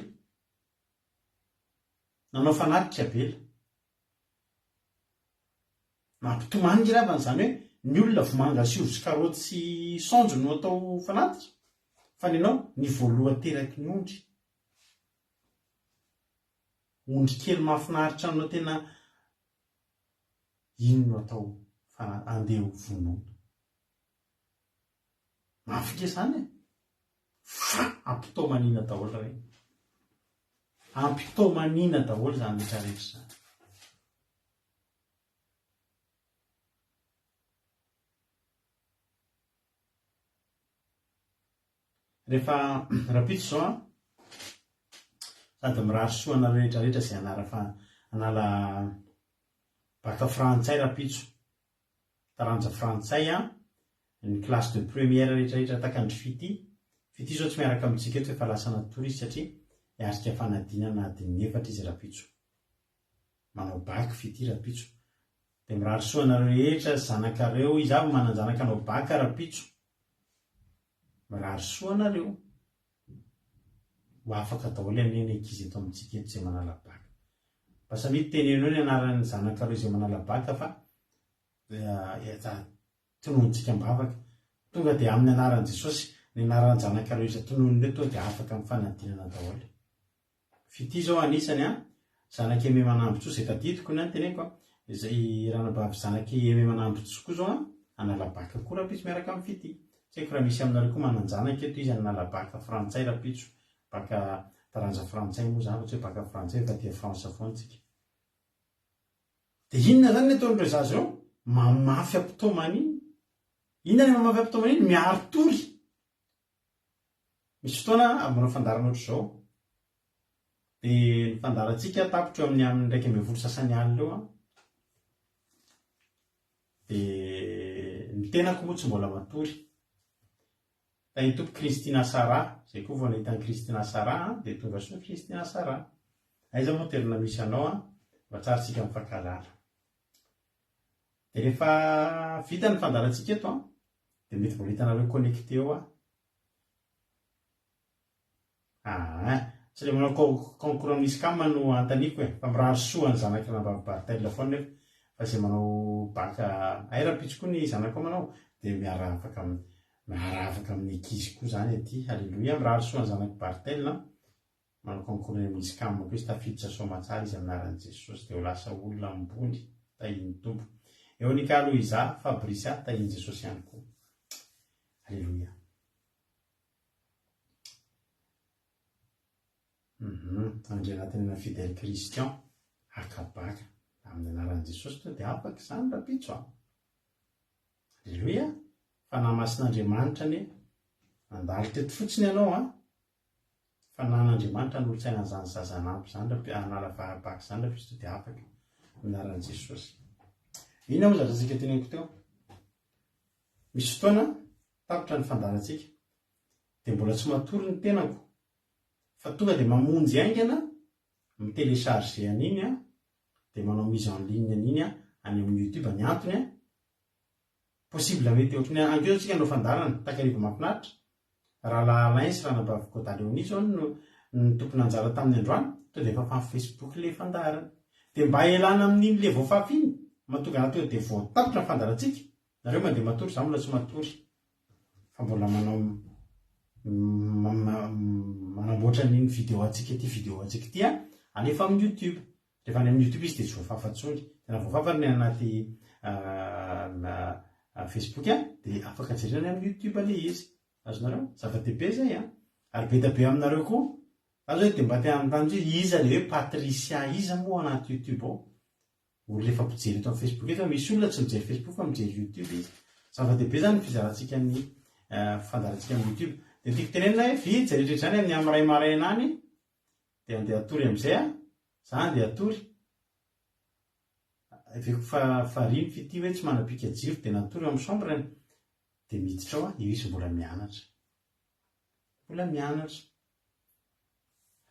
Nanao fanatrika Abela. Mampitomany nge ravana zany hoe ny olona vomanga sy ovy sy karaoty sy saonjo no atao fanatitra. Fa ny anao ny voaloha teraky ny ondry. Ondry kely mahafinaritra anao tena ino no atao andeha vonoina. Mafika zany fa ampitomanina daholo regny. Ampitomanina daholo zany rehetrarehetra zany. Rehefa rapitso zao sady mirary soana rehetrarehetra izay anala baka frantsay rapitso. Taranja frantsay ny classe de première rehetrarehetra takandry fity. Fity zao tsy miaraka amintsika eto efa lasa natory izy satria hiarika fanadinana adiny 4 izy rapitso. Manao baky fity rapitso. Dia mirary soana rehetra zanakareo, izy avy mananjanaka anao baka rapitso. Mirary soanareo. Ho afaka daholo aneny ankizy eto amintsika eto izay manala baka. Basa mity tenenao ny anaran'ny zanakareo izay manala baka fa tononintsika mbavaka tonga dia amin'ny anaran'i Jesosy ny anaran'ny zanak'ireo rehetra tononiny eo tonga dia afaka amin'ny fanadinana daholo. Fity zao anisany zanaky eme manambotsoa izay tadidiko ny teneniko izay ranabavy zanaky eme manambotsoa koa zao analabaka koa rapitso miaraka amin'ny fity. Tsy haiko raha misy aminareo koa mananjanaka eto izy analabaka frantsay rapitso baka taranja frantsay moa zany tsy hoe baka frantsay efa dia fransa foantsika. Dia inona zany ny ataon'ireo zaza eo? Mamafy ampitomany iny. Inona ny mamafy ampitomany iny? Miaro tory. Misy fotoana manao fandarana ohatr'izao. Dia ny fandarantsika tapitra eo amin'ny 1 sasany alina eo. Dia ny tenako moa tsy mbola matory. Tany tompo Kristina Sara, izay koa vao nahita Kristina Sara dia tonga soa Kristina Sara. Aiza moa toerana misy anao mba tsara tsika mifankalala. Dia rehefa vita ny fandarantsika eto dia mety mbola hitanareo connecté eo tsy ilay manao concours misy kama no antaniko fa mirary soa ny zanaka nambavy Bartel foana nefa fa izay manao baka rapitso koa ny zanako manao dia miara afaka amin'ny ankizy koa zany aty. Halleluia, mirary soa ny zanako Bartel manao concours misy kama koa izy tafiditra soamatsara izy aminaran'i Jesosy dia ho lasa olona ambony tahiny tompo. Eo ny ka Loiza Fabricia tahiny Jesosy ihany koa. Halleluia. Andray anatin'ny na fidèle Christian akabaka amin'ny anaran'i Jesosy to dia afaka izany rapitso. Halleluia. Fa namasin'Andriamanitra ny andalo teto fotsiny ianao fa nan'Andriamanitra ny olotsaina zany zazanampy zany anala fahabaka zany rapitso to dia afaka amin'ny anaran'i Jesosy. Inona moa zazantsika teneniko teo? Misy fotoana tapitra ny fandarantsika dia mbola tsy matory ny tenako fa tonga dia mamonjy aingana mitelecharge an'iny dia manao mise en ligne an'iny any amin'ny YouTube ny antony possible mety ohatrany ankeo tsika no fandarana takarivo mahafinaritra raha Alain sy ranabavy Kodaleoni zao ny tompony anjara tamin'ny androany to dia efa fa Facebook le fandarana dia mba elana amin'iny le voafafy iny mahatonga anatonga dia vao tapitra ny fandarantsika nareo mandeha matory za mbola tsy matory fa mbola manamboatra n'iny vidéo antsika ty alefa amin'ny YouTube. Rehefa any amin'ny YouTube izy dia tsy voafafatsony tena voafafa ny anaty Facebook dia afaka jerena amin'ny YouTube le izy. Azonareo zava-dehibe zay ary be be aminareo koa azo dia mba te anontany iza le hoe Patricia iza moa anaty YouTube ao. Olona efa mpijery eto amin'ny Facebook eto misy olona tsy mijery Facebook fa mijery YouTube izy. Zava-dehibe zany fizarantsika ny fandarantsika amin'ny YouTube. Dia tiako tenenina hoe vitsy rehetra zany amin'ny amin'ny ray maraina any dia andeha atory amin'izay za andeha atory. Eveko fariny fity hoe tsy manapika jiro dia natory amin'ny chambre dia miditra ao io izy mbola mianatra.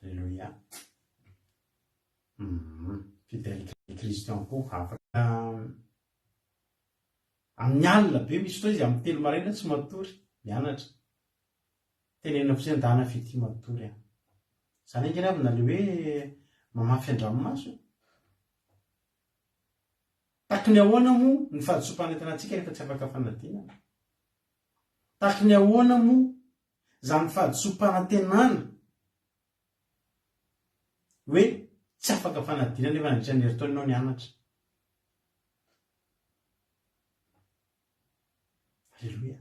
Alléluia. Fidèle Christian koa afaka amin'ny alina be misy fotoana izy amin'ny 3 maraina tsy matory mianatra. Tenenina fiandana fity matory zany angeny avy na le hoe mamafy andranomaso. Taky ny ahoana moa ny fahadisom-panantenantsika rehefa tsy afaka fanadinana? Taky ny ahoana moa zany fahadisom-panantenana hoe tsy afaka fanadinana nefa nandritra ny herintaonanao nianatra? Halleluia.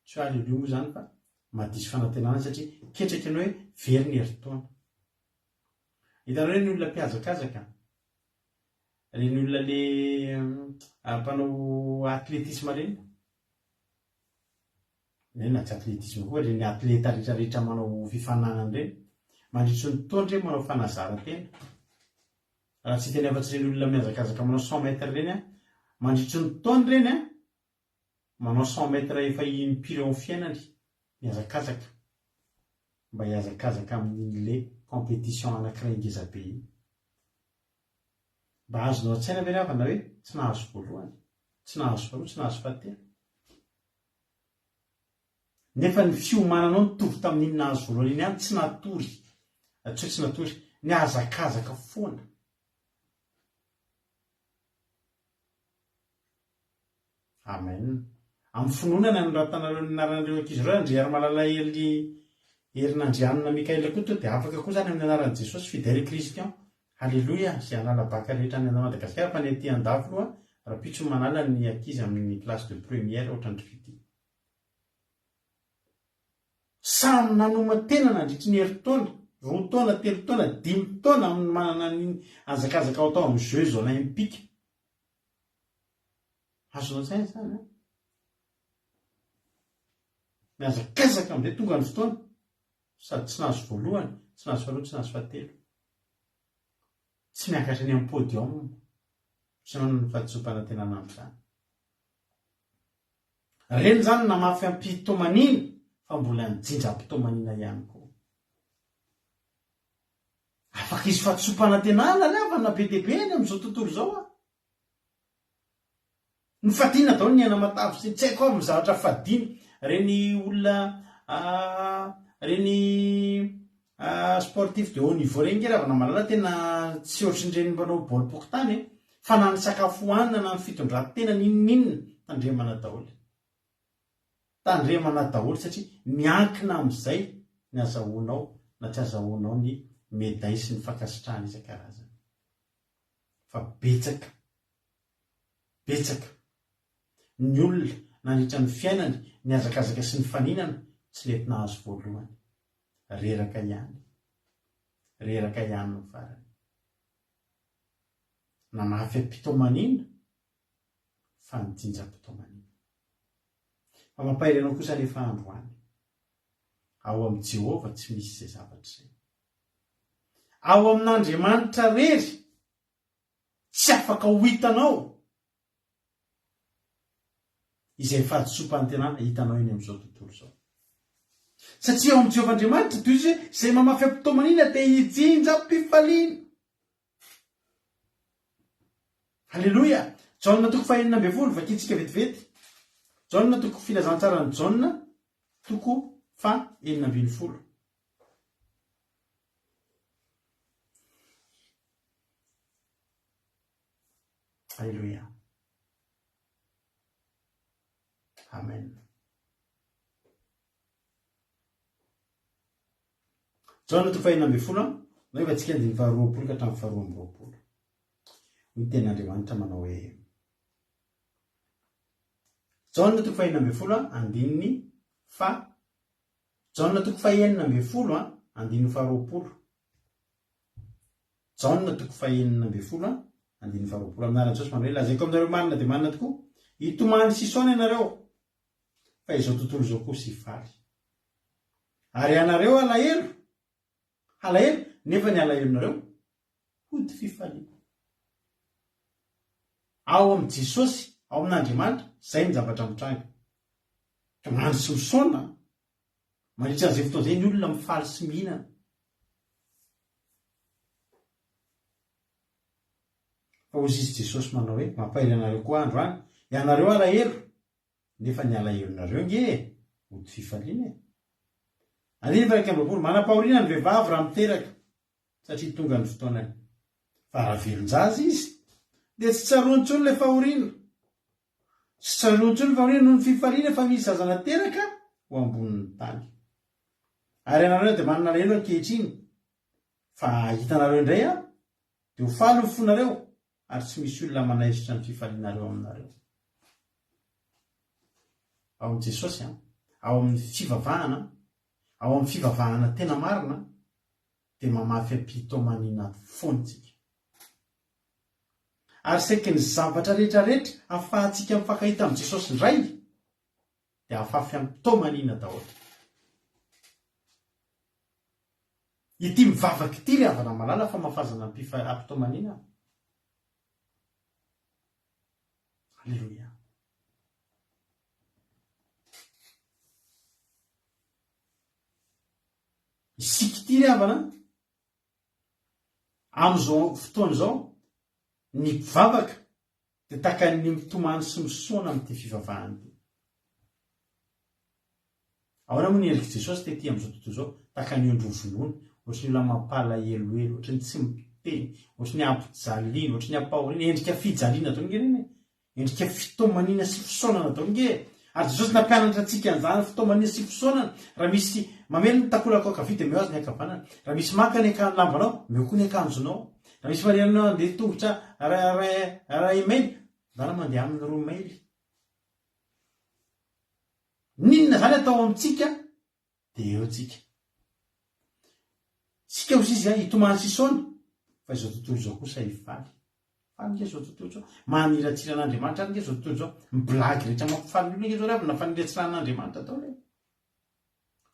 Tsy halleluia moa zany fa mahadiso fanantenana satria ketraka ianao hoe very ny herintaona. Hitanao hoe ny olona mpiazakazaka, reny olona le mpanao atletisme reny, na tsy atletisme koa reny atleta rehetrarehetra manao fifananana reny, mandritry ny taona reny manao fanazara-tena. Raha tsy teny afa-tsy reny olona miazakazaka manao 100 mètres reny mandritry ny taona reny manao 100 mètres efa impiry eo amin'ny fiainany miazakazaka mba hiazakazaka amin'ile compétition anankiray ngezabe iny. Mba azonao an-tsaina ve ravana hoe tsy nahazo voalohany, tsy nahazo faharoa, tsy nahazo fahatelo, nefa ny fiomananao nitovy tamin'iny nahazo voalohany iny tsy natory, tsy natory, niazakazaka foana. amen. Amin'ny finoana ny ratanareo anaran'ireo ankizy ireo andriary malala herinandrianina Mikaela koa to dia afaka koa zany amin'ny anaran'i Jesosy fidèle Christian. Halleloia, izay analabaka rehetra ny Madagasikara fa ny aty andafy aloha raha pitso manala ny ankizy amin'ny classe de première ohatran'ny fity. Samy nanoma tena nandritry ny herintaona, 2 taona, 3 taona, 5 taona amin'ny manana ny azakazaka atao amin'ny Jeux olympiques. Azonao saina zany a? Miazakazaka amin'izay tonga ny fotoana sady tsy nahazo voalohany, tsy nahazo faharoa, tsy nahazo fahatelo. Tsy miakatra eny amin'ny podium sy manana ny fahadisompana tena nampizany. Reny zany namafy am-pitomanina fa mbola nijinja-pitomanina ihany koa. Afaka izy fahadisompana tena lavana be dia be eny amin'izao tontolo izao a. Ny fadina daholo ny aina matavy sy tsy haiko amin'ny zavatra fadina. Reny olona reny sportif de haut niveau reny ravana malala tena tsy ohatrin'ireny mbanao baolina pokotany fa na ny sakafo hohanina na ny fitondran-tena ninninna tandremana daholo. Tandremana daholo satria miankina amin'izay ny azahoanao na tsy azahoanao ny médaille sy ny fankasitrahana isan-karazany. Fa betsaka ny olona nandritra ny fiainany ny azakazaka sy ny faninana tsy lety nahazo voalohany. Reraka ihany ny farany. Namafy am-pitomanina fa nijinja-pitomanina. Fa mampahiranao kosa rehefa androany. Ao amin'ny Jehovah tsy misy izay zavatra izay. Ao amin'Andriamanitra rery tsy afaka ho hitanao izay fahadisompany tena hitanao eny amin'izao tontolo izao. Satria ao amin'ny Jehovah Andriamanitra toy izy izay mamafy am-pitomanina dia hijinjam-pifaliana. Halleloia. Jaona 5:20 vakitsika vetivety. Jaona filazantsara ny Jaona 5:20. Halleluia. Amen. Jaona 5:20 na efa tsika 20 ka hatramin'ny 20. Ny ten'Andriamanitra manao hoe Jaona 5:20 andininy fa Jaona 5:20 andininy 20. Jaona 5:20 andininy 20 amin'anaran'i Jesosy manao hoe lazaiko aminareo marina dia marina tokoa hitomany sisaona ianareo fa izao tontolo izao koa sy faly. Ary anareo alahelo nefa ny alahelonareo hody fifaliana. Ao amin'ny Jesosy, ao amin'Andriamanitra, izay ny zavatra mitranga. Ka mandro sy misaona mandritra an'izay fotoana izay ny olona mifaly sy mihinana. Fa hozy izy Jesosy manao hoe mampahiry anareo koa androany, ianareo alahelo nefa ny alahelonareo nge hody fifaliana. Andiny 20 manam-pahoriana ny vehivavy raha miteraka satria tonga ny fotoanany. Fa raha velon-jaza izy dia tsy tsaroany intsony ilay fahoriana. Tsy tsaroany intsony fahoriana noho ny fifaliana fa misy zaza nateraka ho ambonin'ny tany. Ary ianareo dia manana alahelo ankehitriny fa hitanareo indray dia ho faly ny fonareo ary tsy misy olona manaisitra ny fifalianareo aminareo. Ao amin'ny Jesosy ao amin'ny fivavahana, ao amin'ny fivavahana tena marina dia mamafy am-pitomanina foantsika. Ary saika ny zavatra rehetrarehetra ahafahantsika mifankahita amin'ny Jesosy indray dia afafy am-pitomanina daholo. Ity mivavaka ity ilay havana malala fa mahafazana am-pitomanina. Halleluia. Isika ity ilay havana amin'izao fotoana izao ny mpivavaka dia tahaka ny mitomany sy misoana amin'ity fivavahana ity. Ahoana moa ny endrik'i Jesosy tetỳ amin'izao tontolo izao tahaka ny ondrovonoana, ohatry ny olona mampalahelo, ohatry ny tsy miteny, ohatry ny ampijaliana, ohatry ny ampahoriana, endrika fijaliana toy ny reny. endrika fitomanina sy fisaonana dao nge ary Jesosy nampianatra antsika an'izany fitomanina sy fisaonana. Raha misy mameno ny takolako akavia dia meo azy ny ankavanana. Raha misy maka ny lambanao meo koa ny akanjonao. Raha misy marianao andeha tongotra ray maily dana mandeha amin'ny 2 maily. Ninona zany atao amintsika dia eo tsika. Sika ozy izy hitomany sy isaona fa izao tontolo izao kosa hifaly. Faly izao tontolo izao maniratsiran'Andriamanitra ary izao tontolo izao mibilagy rehetra mampifaly olona izao rehefa na faniratsiran'Andriamanitra tao ilay.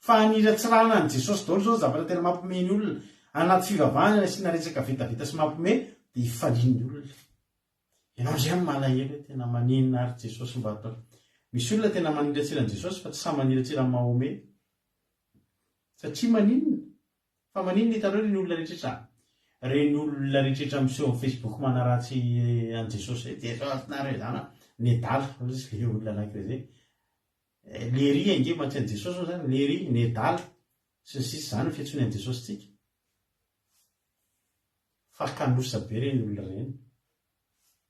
Faniratsirana an' Jesosy daholo izao zavatra tena mampomeny olona anaty fivavahana asiana resaka vetaveta sy mampome dia hifalian'ny olona. Ianao izay malahelo tena manenina ary Jesosy mba atao. Misy olona tena maniratsiran'i Jesosy fa tsy sa maniratsiran'i Mahome. Satria maninona? Fa maninona hitanao reny olona rehetra? Reny olona rehetra miseho amin'ny Facebook manaratsy an' Jesosy Jesosy nareo zany nedala ozy le olona anankiray zay. Lery ange matsy an' Jesosy zany lery nedala sy ny sisa zany fiantsoany an' Jesosy tsika. Fa kanosa be reny olona reny.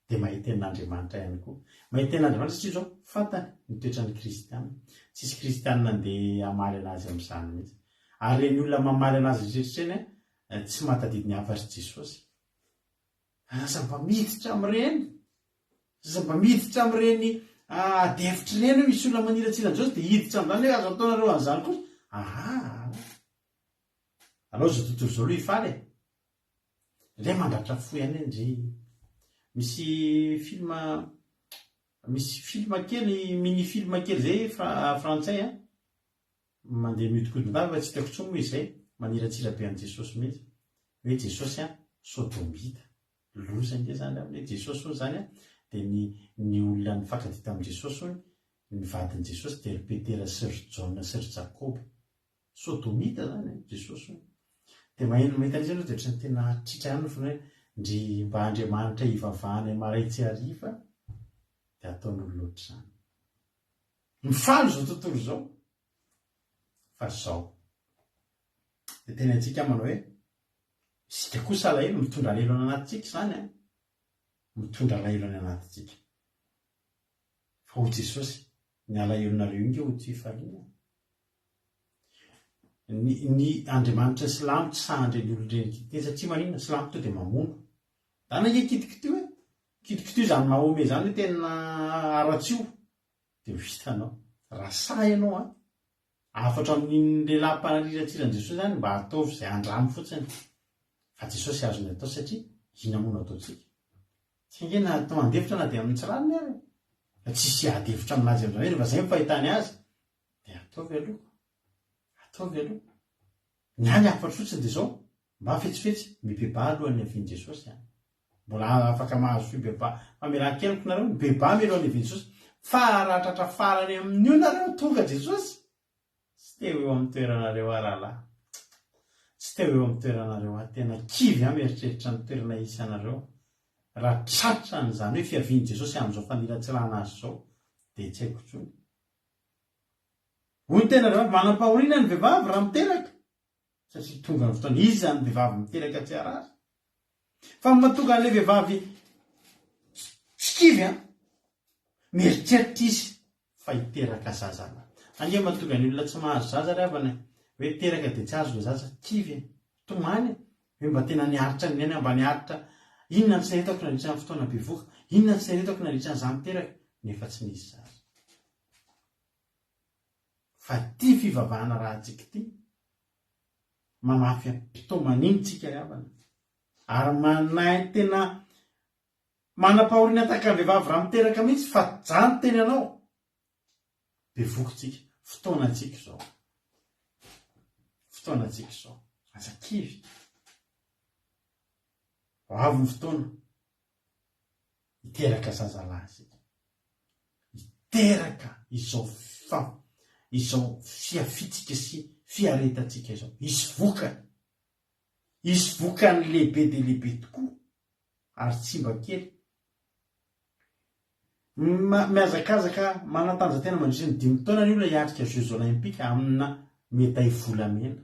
Dia mahita an'Andriamanitra ihany koa. Mahita an'Andriamanitra satria zao fantany ny toetran'ny kristianina. Tsisy kristianina andeha hamaly anazy amin'izany mihitsy. Ary reny olona mamaly anazy rehetrarehetra tsy mahatadidy ny hafa-ry Jesosy. Asa mba miditra amin'ireny. Asa mba miditra amin'ireny adefitra ireny misy olona maniratsira an'Jesosy dia hiditra amin'izany hoe azo ataonareo an'izany kosa. Alao izao tontolo izao aloha hifaly e. Ilay mandratra fo ihany ndry. Misy film kely, mini film kely zay frantsay mandeha mihodinkodin-dava fa tsy tiako intsony moa izay maniratsira be an' Jesosy mihitsy. Hoe Jesosy sodomita. Loza nge zany amin'ny Jesosy hoy zany dia ny olona nifankatia tamin' Jesosy hoy ny vadin' Jesosy dia ry Petera sy ry Jaona sy ry Jakoba. Sodomita zany Jesosy hoy. Dia maheno mahita an'izay aloha dia ohatrany tena tritra ihany fa hoe ndry mba Andriamanitra hivavahana maraitsy hariva dia ataon'olona ohatr'izany. Mifaly izao tontolo izao. Fa izao dia tena antsika manao hoe isika kosa alahelo mitondra alahelo any anatintsika izany mitondra alahelo any anatintsika. Fa ho Jesosy ny alahelonareo inge ho tsy hifaliana. Ny Andriamanitra silamo tsy sahandry ny olon-dreny kitity satria maninona silamo to dia mamono. Dana nge kitikity hoe kitikity izany Mahome zany tena aratsio dia vitanao. Raha sa ianao afatra amin'ny lehilahy mpanariratsiran'i Jesosy zany mba ataovy izay andramo fotsiny. Fa Jesosy azony atao satria ina moa no ataontsika. Tsy nge na atao andefitra na dia amin'ny tsiraliny ary. Fa tsisy adefitra aminazy amin'izany rehefa izay mifahitany azy dia ataovy aloha. Ataovy aloha. Ny any afatra fotsiny dia izao mba fetsifetsy mibeba alohan'ny havian'i Jesosy. Mbola afaka mahazo fibeba. Mamelan-keloko nareo mibeba mialohan'ny havian'i Jesosy. Fa raha tratra farany amin'io nareo tonga Jesosy. Tsy teo eo amin'ny toeranareo rahalahy. Tsy teo eo amin'ny toeranareo tena kivy mieritreritra ny toerana isanareo. Raha tratra n'izany hoe fiavian'i Jesosy amin'izao faniratsirana azy izao dia tsy haiko intsony. Hoy ny tena rehefa manam-pahoriana ny vehivavy raha miteraka. Satria tonga ny fotoana izy zany vehivavy miteraka tsy arazy. Fa mahatonga an'ilay vehivavy sikivy mieritreritra izy fa hiteraka zazana. Ange mahatonga ny olona tsy mahazo zaza rehefa hoe teraka dia tsy azo ilay zaza kivy tomany hoe mba tena niaritra ny aina mba niaritra inona ny saretako nandritra ny fotoana bevoka, inona ny saretako nandritra ny zany teraka nefa tsy nisy zaza. Fa ty fivavahana raha antsika ty mamafy mpitomaniny-tsika ravana ary manahy tena manam-pahoriana tahaka ny vehivavy raha miteraka mihitsy fa jany teny anao bevokintsika fotoanantsika izao. Fotoanantsika izao azakivy avy ny fotoana hiteraka zazalahy isika, hiteraka izao fiafitsika sy fiaretatsika izao. Hisy vokany lehibe dia lehibe tokoa ary tsy mba kely. Mihazakazaka manantanjatena mandritra ny 5 taona ny olona hiatrika Jeux olympiques amina médaille volamena.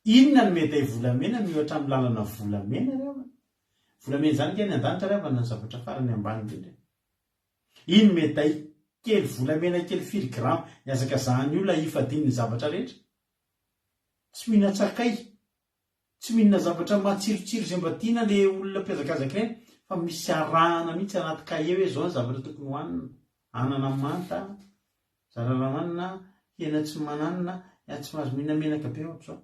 Inona ny médaille volamena mihoatra amin'ny lalana volamena rehefa? volamena zany ke ny an-danitra reavana ny zavatra farany ambany indrindra. Iny mety kely volamena kely 5 grama miazaka zahany olona ifadiny ny zavatra rehetra. Tsy mihinana tsakay, tsy mihinana zavatra matsirotsiro izay mba tiana le olona mpiazakazaka ireny, fa misy arahana mihitsy anaty kahie hoe zao ny zavatra tokony hohanina. Anana manta, zaramanina, hena tsy mananina, tsy mahazo mihinana menaka be ohatr'izao.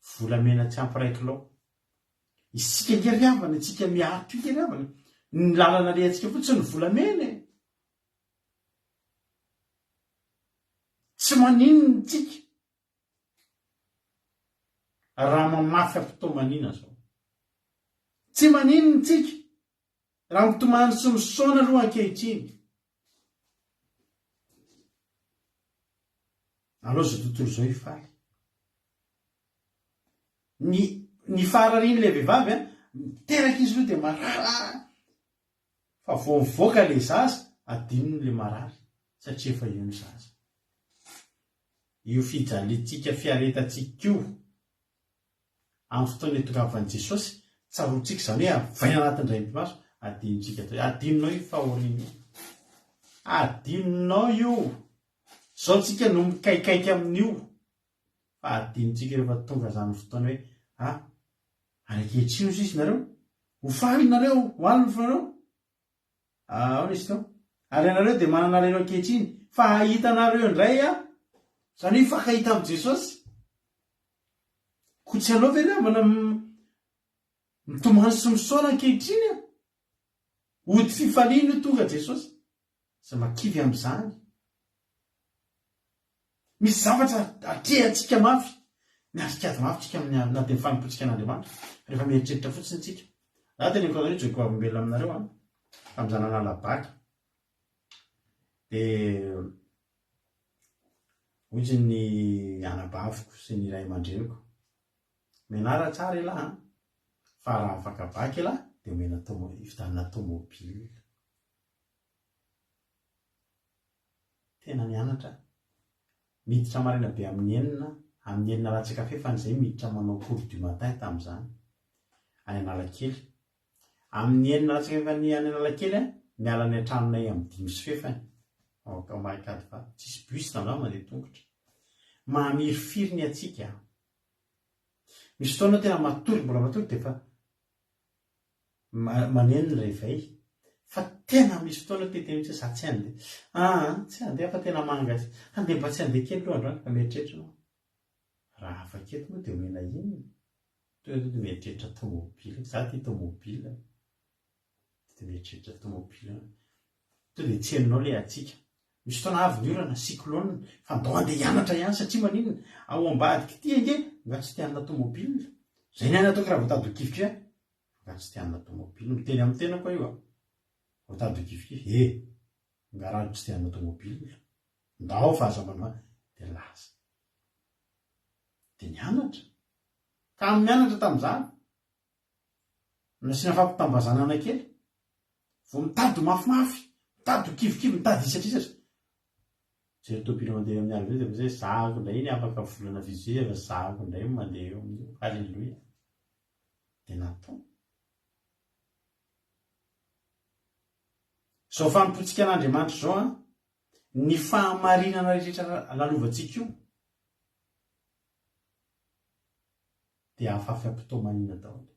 Volamena tsy ampy 1 kilao. Isika ngeriavana, isika miaritra ngeriavana. Ny lalana lehantsika fotsiny ny volamena. Tsy maninona tsika. Raha mamafy ampitomanina zao. Tsy maninona tsika. Raha mitomany sy misaona aloha ankehitriny. Aloha zao tontolo zao ifaly. Ny farariny le vehivavy miteraka izy aloha dia marary. Fa vao mivoaka le zaza adinony le marary satria efa eo ny zaza. Io fijalintsika fiaretantsika io amin'ny fotoana itokavan'i Jesosy tsaroantsika izany hoe avaina anatin'ny raim-pimaso adinontsika. Adinonao io fahoriana. Adinonao io. Zao tsika no mikaikaiky amin'io. Fa adinontsika rehefa tonga zany fotoana hoe ankehitriny ozy izy nareo, ho faly nareo, ho alina fonareo. Ahoana izy teo? Ary ianareo dia manana reno ankehitriny, fa hahitanareo indray zany hoe fakahita amin'i Jesosy. Ko tsy anao ve mana mitomany sy misaona ankehitriny ody fifaliana io tonga Jesosy. Za makivy amin'izany. Misy zavatra atrehantsika mafy. Miarikady mafy tsika amin'ny anatin'ny fanompotsika an'Andriamanitra. Rehefa mieritreritra fotsiny tsika. Raha tena nikoanao joiko avy aminareo amin'izany analabaka. Dia hoy ny anabaviko sy ny ray aman-dreniko. Menara tsara ilahy. Fa raha afaka baka ilahy dia omena ividanina tomobile. Tena mianatra. Miditra marina be amin'ny 9 latsa-kafe fa n'izay miditra manao cours du matin tamin'izany. Any Analakely. Amin'ny 9 latsa-kafe any Analakely miala ny antranonay amin'ny 5 sy fefany. Ka mahakady fa tsisy bus tanao mandeha tongotra. Mahamirifiry ny atsika. Misy fotoana tena matory, mbola matory dia fa maneno ny réveil. Fa tena misy fotoana tete mihitsy za tsy handeha. Tsy handeha fa tena mangatsy. Handeha mba tsy handeha kely aloha androany fa mieritreritra anao. Raha afaketo moa dia omena inona? Toa dia mieritreritra tomobile. Za tia tomobile. Dia mieritreritra tomobile. Toa dia tsy hainao ilay atsika. Misy fotoana avy ny orana, cyclone, fa andao handeha hianatra ihany satria maninona? Ao ambadiky ity ange, nga tsy tia hanana tomobile. Zay ny ataoko raha voatady ho kifika. Nga tsy tia hanana tomobile. Miteny amin'ny tena koa io. Voatady ho kifika. Nga raha tsy tia hanana tomobile. Ndao fa aza manao dia lasa. Dia nianatra. Ka amin'ny mianatra tamin'izany. Nasiana fampitambazanana kely. Vao mitady ho mafimafy. Mitady ho kivikivy, mitady isatrisatra. Zay topilo mandeha amin'ny alina dia zay zahako indray iny afaka volana vizeva, zahako indray mandeha eo amin'io. Halleluia. Dia natao. Zao fanompotsika an'Andriamanitra zao ny fahamarinana rehetra lalovantsika io dia afafy ampitomanina daholo.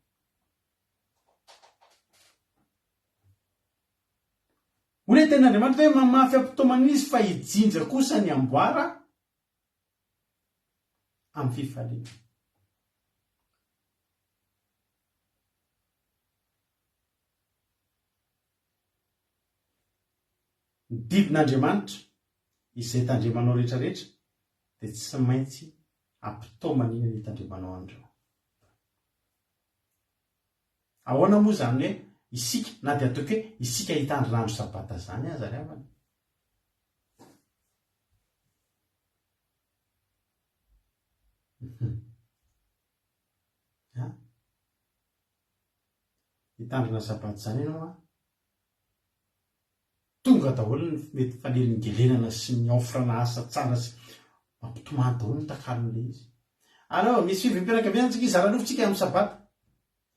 Hoy ny ten'Andriamanitra hoe mamafy ampitomanina izy fa hijinja kosa ny amboara amin'ny fifaliana. Ny didin'Andriamanitra izay tandremanao rehetrarehetra dia tsy maintsy ampitomanina ny tandremanao andreo. Ahoana moa zany hoe isika na dia ataoko hoe isika hitandro randro sabata zany aza ry havana. Hitandrona sabata zany ianao tonga daholo ny mety faneliningelenana sy ny ofrana asa tsara sy mampitomany daholo ny takalon'le izy. Alô, misy fivim-pianakavianantsika izy ara-lofontsika amin'ny sabata.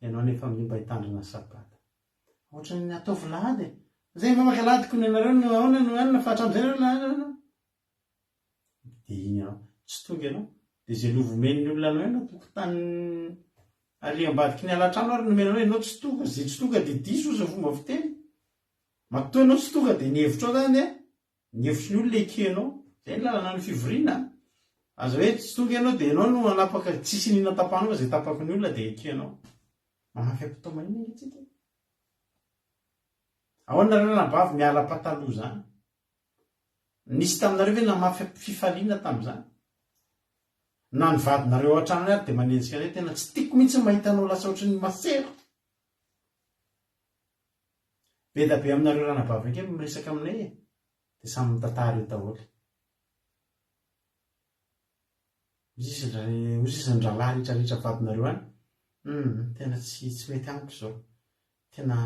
Ianao nefa mimba hitandrina sabata. ohatrany ataovy lahady zay mamaka lahadiko ny anareo no fa hatramin'izay nareo de iny anao tsy tonga ianao de zay lovomeny olona anao no tokotany ariam-badiky ny alatrano ary nomenanao ianao tsy tonga zay tsy tonga de diso ozy ny fomba fiteny matoa ianao tsy tonga de ny hevitra ao zany ny hevitry ny olona ekenao zay ny lalana ny fivoriana aza hoe tsy tonga ianao de ianao no anapaka tsisy nina tapahanao fa zay tapaky ny olona de ekenao mamafy ampitomanina itsika ahoana nareo nabavy miala pataloha zany nisy taminareo hoe namafy fifaliana tamin'izany na ny vadinareo ao an-tranony ary de manenjika anay tena tsy tiako mihitsy mahitanao lasa ohatry ny masero be da be aminareo ranabavy ake miresaka aminay de samy mitantara eo daholo ozisy ndralahy rehetrarehetra vadinareo any tena tsy mety amiko zao tena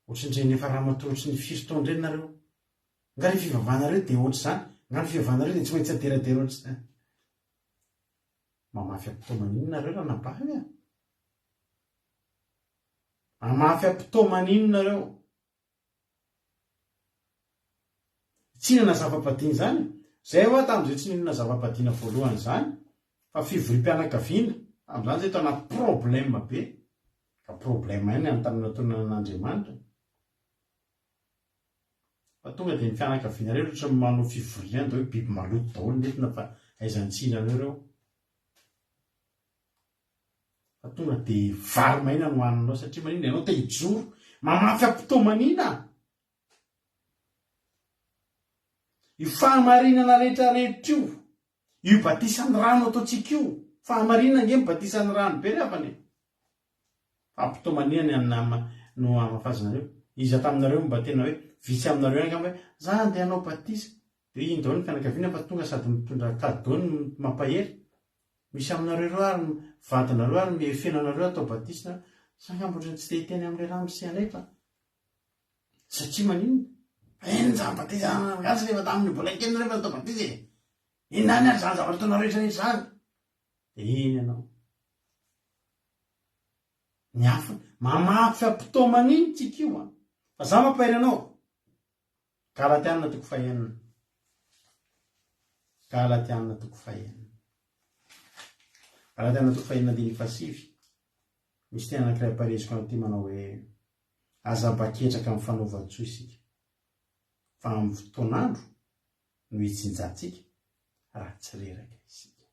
ohatrindreny efa raha matorotry ny firotaondreny nareo ngary fivavahanareo de ohatry zany ngany fivavahanareo de tsy maintsy aderadera ohatry zany mamafy ampitomaniny nareo raha nabavy mamafy ampitomaniny nareo tsy nana zava-padiny zany zay hoa tamin'izay tsy ninona zava-padina voalohany zany fa fivorim-pianakaviana am'izany zay to anaty problème be ka problème iny antamin'atonan'Andriamanitra fa tonga de ny fianakaviana reo ohatry manao fivoriana de hoe biby maloto daholo netina fa aizan-tsinaneo reo fa tonga de vary maina no haninao satria manina ianao te hijoro mamafy ampitomanina io fahamarinana rehetrarehetra io batisan'ny rano ataotsika io fahamarinana nge mibatisan'ny rano be reafany ampitomanina ny anama no amafazanareo iza taminareo mba tena hoe visy aminareo any kama hoe za andeha hanao batisa de iny daholo ny fianakaviana fa tonga sady mitondra cadeau ny mampahery misy aminareo reo ary vadinareo ary mifenanareo atao batisa sangambotrany tsy te hiteny amin'ilay raha misy anay fa satria maninona enjabatisa gasy rehefa tamin'ny mbola kely rehefa atao batisa inany ary zany zavatra taonao rehetra rehetra zany de iny ianao ny hafa mamafy ampitomaniny tsika io fa za mampahery anao Galatiana toko fahenina Galatiana toko fahenina Galatiana toko fahenina diny fasivy misy tena anankiray apareziko an'ity manao hoe aza-baketraka amin'ny fanaovan-tsoa isika fa amin'ny fotoan'andro no hitsinjatsika raha tsy reraka isika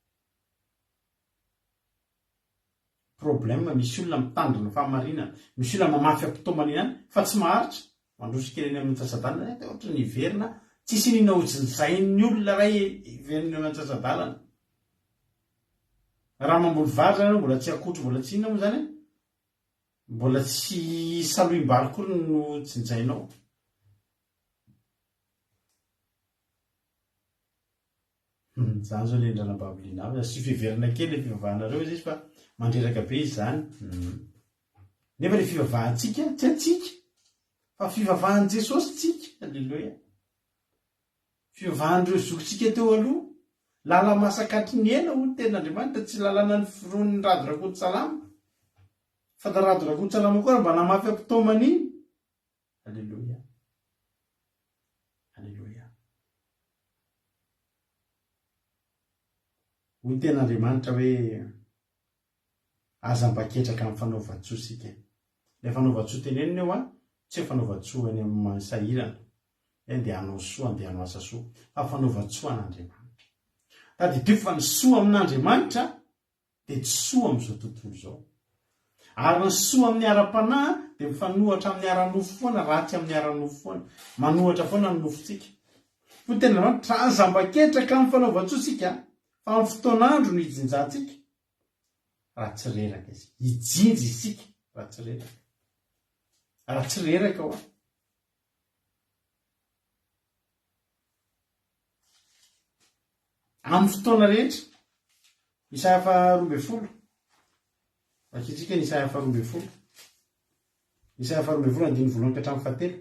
problème misy olona mitandrina fahamarinana misy olona mamafy ampitomanina any fa tsy maharitra mandroso kely eny amin'ny tsasadalana de ohatra ny iverina tsisy nina hojinjain'ny olona ray iverina amin'ny tsasadalana raha mamboly vary zany mbola tsy akotro mbola tsy inona moa zany mbola tsy saloim-bary kory no jinjainao zany zao ny endranam-babiliana ao sy fiverina kely le fivavahanareo izy fa mandreraka be izy zany nefa le fivavahantsika tsy atsika fa fivavahan Jesosy tsika alleloia fivavahandreo zokintsika teo aloha lala masakatry ny ena ho ten'Andriamanitra tsy lalana ny firon'ny rado rakody salama fa da rado rakody salama koa mba namafy ampitomaniny alleloia alleloia ho ten'Andriamanitra hoe aza mbaketraka amin'ny fanaovan-tsoa sika le fanaovan-tsoa tenenina eo tsy hoe fanaovan-tsoa any amin'ny mansahirana andeha hanao soa andeha hanao asa soa fa fanaovan-tsoa an'Andriamanitra tadidio fa ny soa amin'Andriamanitra de tsy soa amin'izao tontolo zao ary ny soa amin'ny ara-panahy de mifanohatra amin'ny ara-nofo foana ratsy amin'ny ara-nofo foana manohatra foana ny nofontsika fo tena aza mbaketraka amin'ny fanaovan-tsoa sika fa amin'ny fotoan'andro no hijinjantsika raha tsy reraka izy hijinjy isika raha tsy reraka raha tsy reraka ao amin'ny fotoana rehetra Isaia 12 akitsika ny Isaia 12 Isaia 12 andiny voalohany ka hatramin'ny fahatelo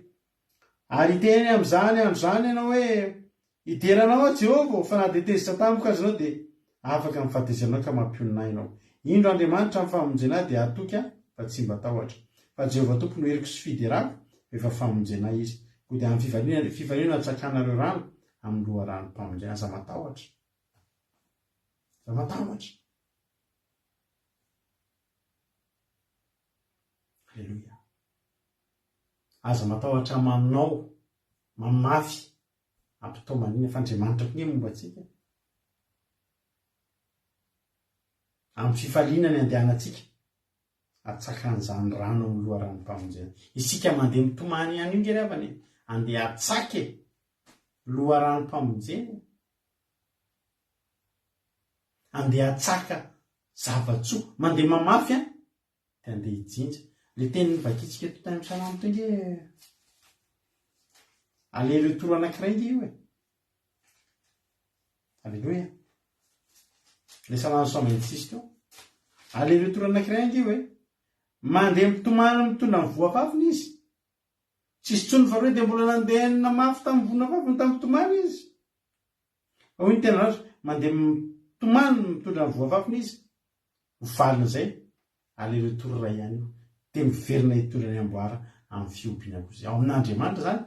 ary iteny amin'izany andro zany ianao hoe hideranao ao Jehovah fa na de tezitra tamiko azy anao de afaka mifahatezanao ka mampioninahy ianao indro Andriamanitra amin'ny fahamonjena de atoka fa tsy mba tahotra fa Jehovah tompo no heriko sy fiderako efa famonjena izy ko dia amin'ny fivaliana atsakanareo rano amin'ny loha rano mpamonjena aza matahotra Alleluia. Aza matahotra manao mamafy ampitomanina fa Andriamanitra koa momba antsika amin'ny fifaliana ny andehanantsika atsakan'izany rano amin'ny loha rano mpamonjena isika mandeha mitomany ihany io ngery avany andeha atsake loha rano mpamonjena andeha atsaka zavatsoa mandeha mamafy a dia andeha hijinja le teny vakitsika eto tany sanamo to nge alelo toro anankiray nge io e alleluia le salano somaintsisy to alelo toro anankiray nge io e mandeha mitomany mitondra ny voafafiny izy tsisy tsony fa roe dia mbola nandehanina mafy tamin'ny vonafafiny tamin'ny mitomany izy hoy ny tena razo mandeha mitomany mitondra ny voafafiny izy hovalina zay alelo toro ray ihany io dia miverina hitondra ny amboara amin'ny fiompiana kozy ao amin'Andriamanitra zany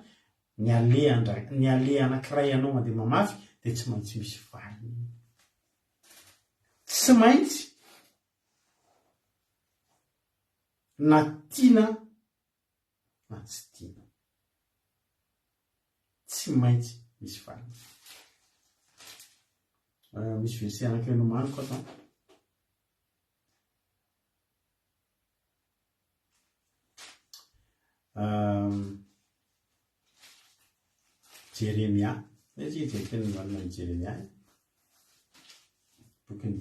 ny ale anankiray ianao mandeha mamafy dia tsy maintsy misy valiny tsy maintsy na tiana na tsy tiana tsy maintsy misy valiny misy verset anankiray nomaniko ato Jeremia izy teny novalina ny Jeremia bokin'ny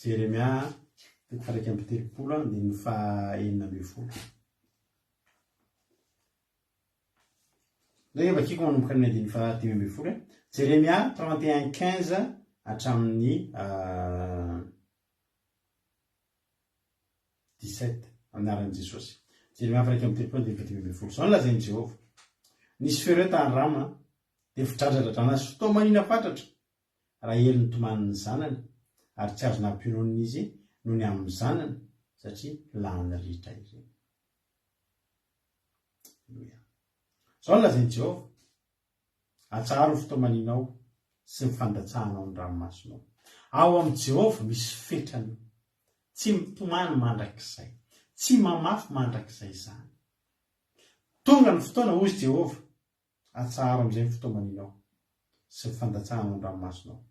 Jeremia faraiky amby 30 dia ny fahaenina ambin'ny folo zay vakiko manomboka ny andiny fahatimy ambin'ny folo Jeremia 31:15 hatramin'ny 17 amin'ny aran'i Jesosy Jeremia faraiky amby 30 dia fatimy ambin'ny folo zao nolazain'i Jehovah nisy feureo tany rama dia fidradradradrana azy fotoa manina fatratra raha ely ny tomaniny zanany ary tsy azona ampiononiny izy noho ny amin'ny zanany satria lany ritra ireny zao nolazain'i Jehovah atsaro ny fotoa maninao sy ny fandatsahanao ny ranomasonao ao amin'ny Jehovah misy fetrany tsy mitomany mandrakizay tsy mamafy mandrakizay izany tonga ny fotoana hozy Jehovah atsaro amin'izay ny fotoa maninao sy ny fandatsahanao ny ranomasonao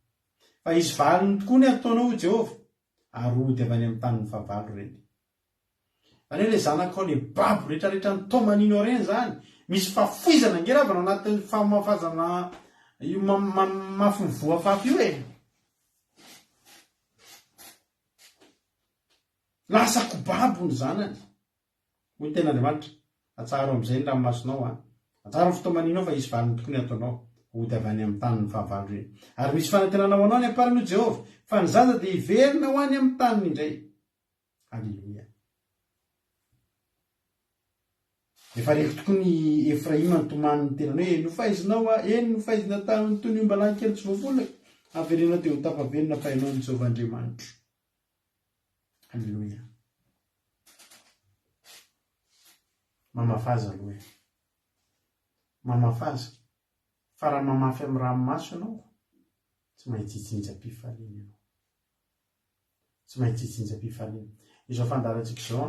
fa izy valiny tokoa ny ataonao ho Jehovah ary ody avy any amin'ny tanin'ny fahavalo reny any hoe le zanakao le babo rehetrarehetra ny tao maninao reny zany misy fafoizana ngeravana anatin'ny famafazana io mafy ny voafafy io e lasa kobabo ny zanany hoy ny ten'Andriamanitra atsaro amin'izay ny ranomasonao atsaro ny fotoa maninao fa izy valiny tokoa ny ataonao ody avy any amin'ny tanin'ny fahavalo reny ary misy fanantenanao anao ny amparin'io Jehovah fa ny zaza dia hiverina ho any amin'ny taniny indray alleluia efa reko tokoa ny Efraima ny tomany ny tenany hoe nofaizinao eny nofaizina tamin'ny tony ombalany kely tsy voavolaka averenao teo ho tapavenina fa hainao ny Jehovah Andriamanitra alleluia mamafaza aloha mamafaza fa raha mamafy amin'ny ranomaso ianao tsy maintsy hitsinjam-pifaliana ianao tsy maintsy hitsinjam-pifaliana izao fandarantsika izao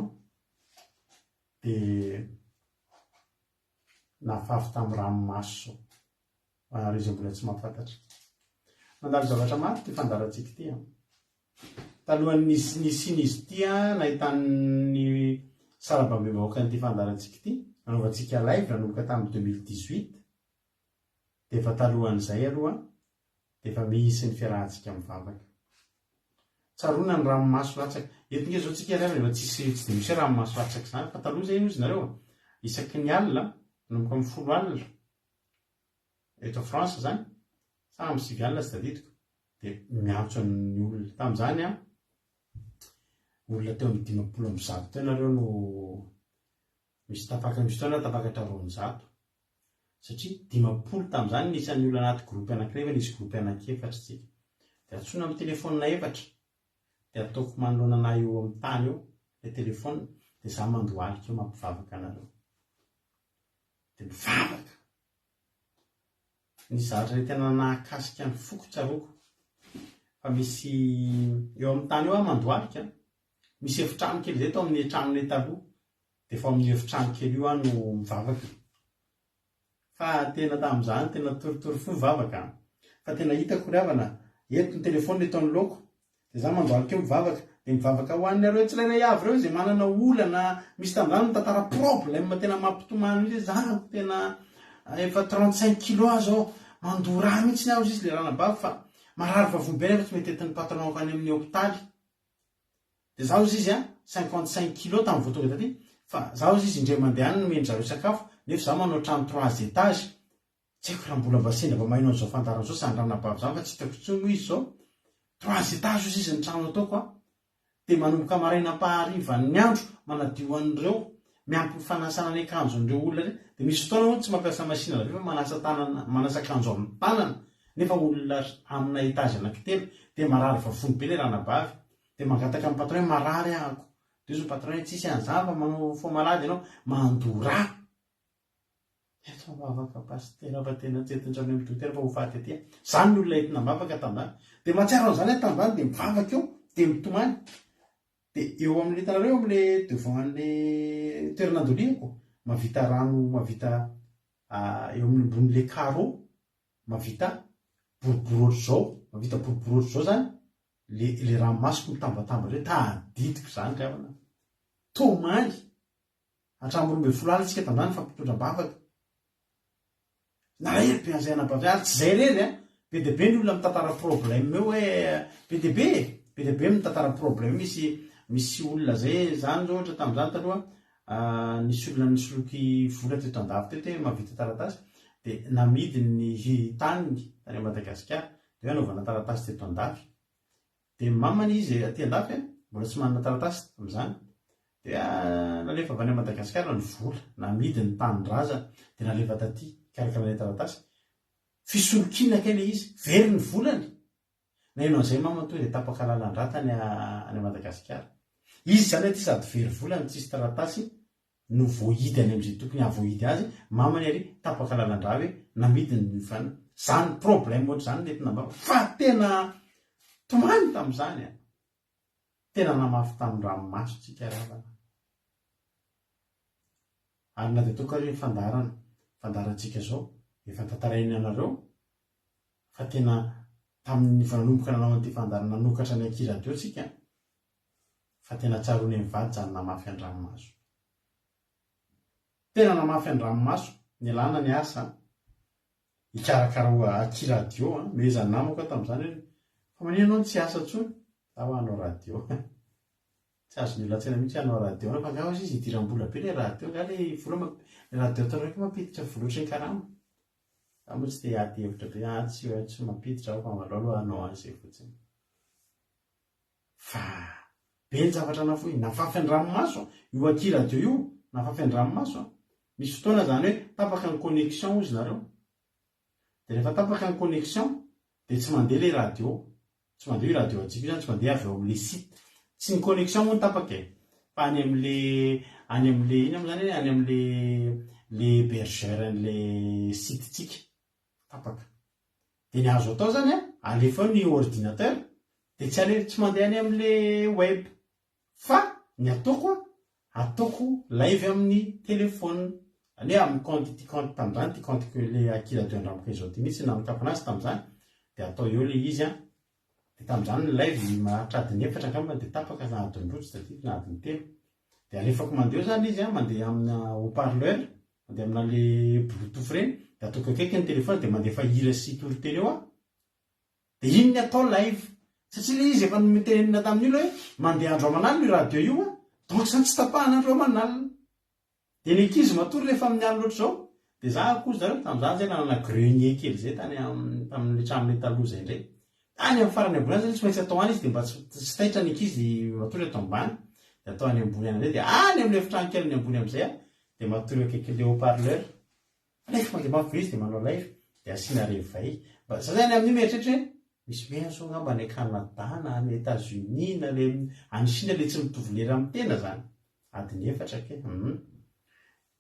dia nafafy tamin'ny ranomaso ary izy mbola tsy mahafantatra mandalo zavatra maro ty fandarantsika ty talohan'ny nisian'izy ty nahitany sarababem-bahoaka n'ity fandarantsika ity nanaovantsika live nanomboka tamin'ny 2018 dia efa talohan'izay aloha dia efa misy ny fiarahantsika mivavaka tsaroana ny ranomaso latsaka eto nge zao tsika rehefa tsy dia misy ranomaso latsaka zany fa taloha zay izy nareo isaky ny alina nanomboka amin'ny 10 alina eto France zany sa amin'ny 9 alina tsy tadidiko dia miantso ny olona tamin'izany olona teo amin'ny 500 teo nareo no misy tapaka misy taona tapakatra 200 satria 500 tamin'izany nisan'ny olona anaty groupe anankiray fa nisy groupe anankefatra tsika dia atsona amin'ny telefônina efatra dia ataoko manoloana anahy eo amin'ny tany eo le telefona dia za mandohalika eo mampivavaka anareo dia mivavaka ny zavatra le tena nahakasika ny foko tsaroako fa misy eo amin'ny tany eo aho mandohalika misy efitrano kely zay tao amin'ny tranonay taloha dia fa amin'ny efitrano kely io aho no mivavaka fa tena tamin'izany tena toritory fo mivavaka fa tena hitako ry havana eto ny telefona le taon'ny loko dia za mandohalika eo mivavaka dia mivavaka ho anareo tsirairay avy reo izay manana olana misy tamin'izany mitantara problème tena mampitomany izy za tena efa 35 kilo azo mandoraha mihitsy aho izy le ranabavy fa marary vavobe nefa tsy mety entin'ny patronako any amin'ny hôpitaly dia zaho izy 55 kilo tamin'ny voatonga taty fa zaho izy indray mandeha any nomeny zareo sakafo nefa za manao trano 3 étage tsy haiko raha mbola mba sendra mba mahinao an'izao fandaran'izao sany ranabavy zany fa tsy hitako intsony izy zao 3 étage izy ny trano ataoko dia manomboka maraina paharivan'ny andro manadio an'ireo miampy ny fanasana ny akanjon'ireo olona rey dia misy fotoana moa tsy mampiasa masina nareo fa manasa akanjo amin'ny tanana nefa olona amina étage anankitelo dia marary vavony be le ranabavy dia mangataka amin'ny patron marary ahako dia izy patron tsisy an'izany fa manao fo malady ianao mandora eto mavaka pastera fa tena tsy etintrano amin'ny dokotera fa ho faty aty zany ny olona entina mavaka tamin'izany dia mahatsiaro an'izany tamin'izany dia mivavaka eo dia mitomany dia eo amin'ny hitanareo amin'le devant an'le toeranandoliako mavita rano mavita eo amin'ny ambon'le carreau mavita boribory zao mavita boribory zao zany le ranomasoko mitambatamba reo tadidiko zany ravana tomany hatramoroa 12 alina tsika tamin'izany fampitondram-bavaka narahery be an'izay anabavy ary tsy zay rery be dia be ny olona mitantara problème eo hoe be dia be mitantara problème misy olona zay zany zao ohatra tamin'izany taloha nisy olona nisoloky vola teto andavy teto hoe mavita taratasy dia namidy ny taniny tany Madagasikara dia hoe anaovana taratasy teto andavy dia mamany izy aty andavy mbola tsy manana taratasy tamin'izany dia nalefa avy any Madagasikara ny vola namidy ny tanin-draza dia nalefa taty karakara taratasy fisolokiana kay le izy very ny volany na eno an'izay mama to dia tapaka lalan-dratany any Madagasikara izy zany aty sady very volany tsisy taratasy no voahidy any amin'izay tokony ahavoahidy azy mamany ary tapaka lalan-dra hoe namidy ny fana zany problème ohatra zany nentina mbava fa tena tomany tamin'izany tena namafy tamin'ny ranomaso tsika ravana ary na dia toka hoe fandarantsika zao efa tantarainy anareo fa tena tamin'ny fananomboka nanao an'ity fandarana nanokatra ny akiradio tsika fa tena tsarony mivady zany namafy an-dranomaso tena namafy an-dranomaso ny lana ny asa hikarakara akiradio mezany namako tamin'izany hoe fa manenao tsy asa tsony zaho hanao radio tsy azo ny olon-tsaina mihitsy hanao radio fa gaho izy hidiram-bola be le radio ga le vola le radio taoraiky mampiditra vola ohatry ny karama za moa tsy dia ady hevitra be tsy mampiditra aho fa malolo hanao an'izay fotsiny fa be ny zavatra nafoy nafafy an-dranomaso io akiradio io nafafy an-dranomaso misy fotoana zany hoe tapaka ny connexion izy nareo dia rehefa tapaka ny connexion dia tsy mandeha le radio tsy mandeha io radio atsika zany tsy mandeha avy eo amin'le site tsy ny connexion moa ny tapaka fa any amin'le iny am' zany hoe any amin'le hébergeur n'le site tsika tapaka dia ny azo atao zany alefa ny ordinateur dia tsy mandeha any amin'le web fa ny ataoko live amin'ny telefona any amin'ny compte tamin'izany ty compte que le akiradio andramoka izao ty mihitsy namikampanazy tamin'izany dia atao eo le izy dia tamin'izany ny live mahatradiny efatra angamba dia tapaka na adiny roa tsy tadidiko na adiny telo dia alefako mandeha zany izy mandeha amina haut-parleur mandeha amina le bluetooth reny dia ataoko akaiky ny telefona dia mandefa hira sy toriteny eo dia iny ny atao live satria le izy efa nometenina tamin'ilo hoe mandeha andro aman'alina io radio io donc zany tsy tapahana andro aman'alina dia ny ankizy matory rehefa amin'ny alina oatra zao dia za koa zareo tamin'izany zay nanana grenier kely zay tany tamin'le tranonay taloha zay indray tany amin'ny farany ambony zany tsy maintsy atao any izy dia mba tsy taitra ny ankizy matory atao ambany dia atao any ambony any indray dia any amin'ny efitrano kely ny ambony amin'izay dia matory akaiky le haut-parleur nefa mandeha mafy izy dia manao live dia asiana revay za zany amin'ny mieritreritra hoe misy meso ngamba ny Canada na ny États-Unis na le any Chine le tsy mitovy lera amin'ny tena zany adiny 4 ke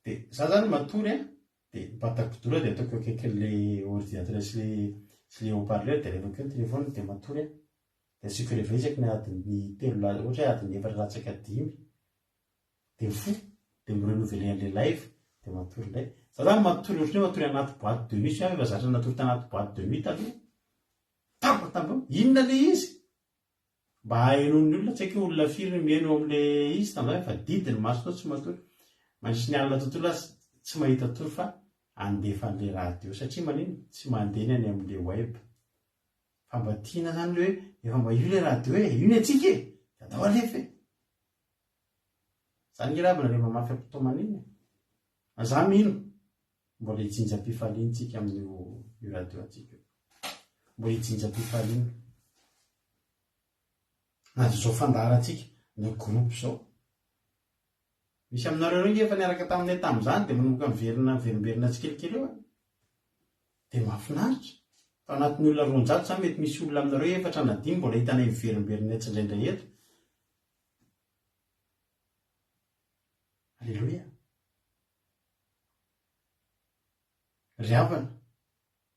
dia za zany matory a dia mipatako dora dia ataoko akaikin'le ordinateur sy le haut-parleur dia alevako eo ny téléphone dia matory a dia asiako rehefa isaky ny adiny 3 ohatra hoe adiny 4 latsaka 5 dia fo dia mirenouveler an'le live dia matory indray za zany matory ohatry ny matory anaty boîte de nuit efa zatra natory tanaty boîte de nuit taloha tambatamba inona le izy mba hainon'ny olona tsy haiko olona firy mihaino amin'le izy tamin'izay fa didiny masonao tsy matory manisy ny alina tontolo azy tsy mahita tory fa andefa an'le radio satria manino tsy mandeha ny any amin'le web fa mba tiana zany le hoe efa mba io le radio e io ny atsika e da atao alefa e zany nyrabina rehefa mafy ampitomaniny za mino mbola hijinjam-pifaliantsika amin'io radio atsika mbola hijinjam-pifaliana na zao fandaratsika ny groupe zao misy aminareo reo efa niaraka taminay tamin'izany dia manomboka miverimberina tsikelikely eo dia mahafinaritra fa anatin'ny olona 900 sa mety misy olona aminareo 4 mbola hitanay miverimberina tsy indraindray eto alleloia ry havana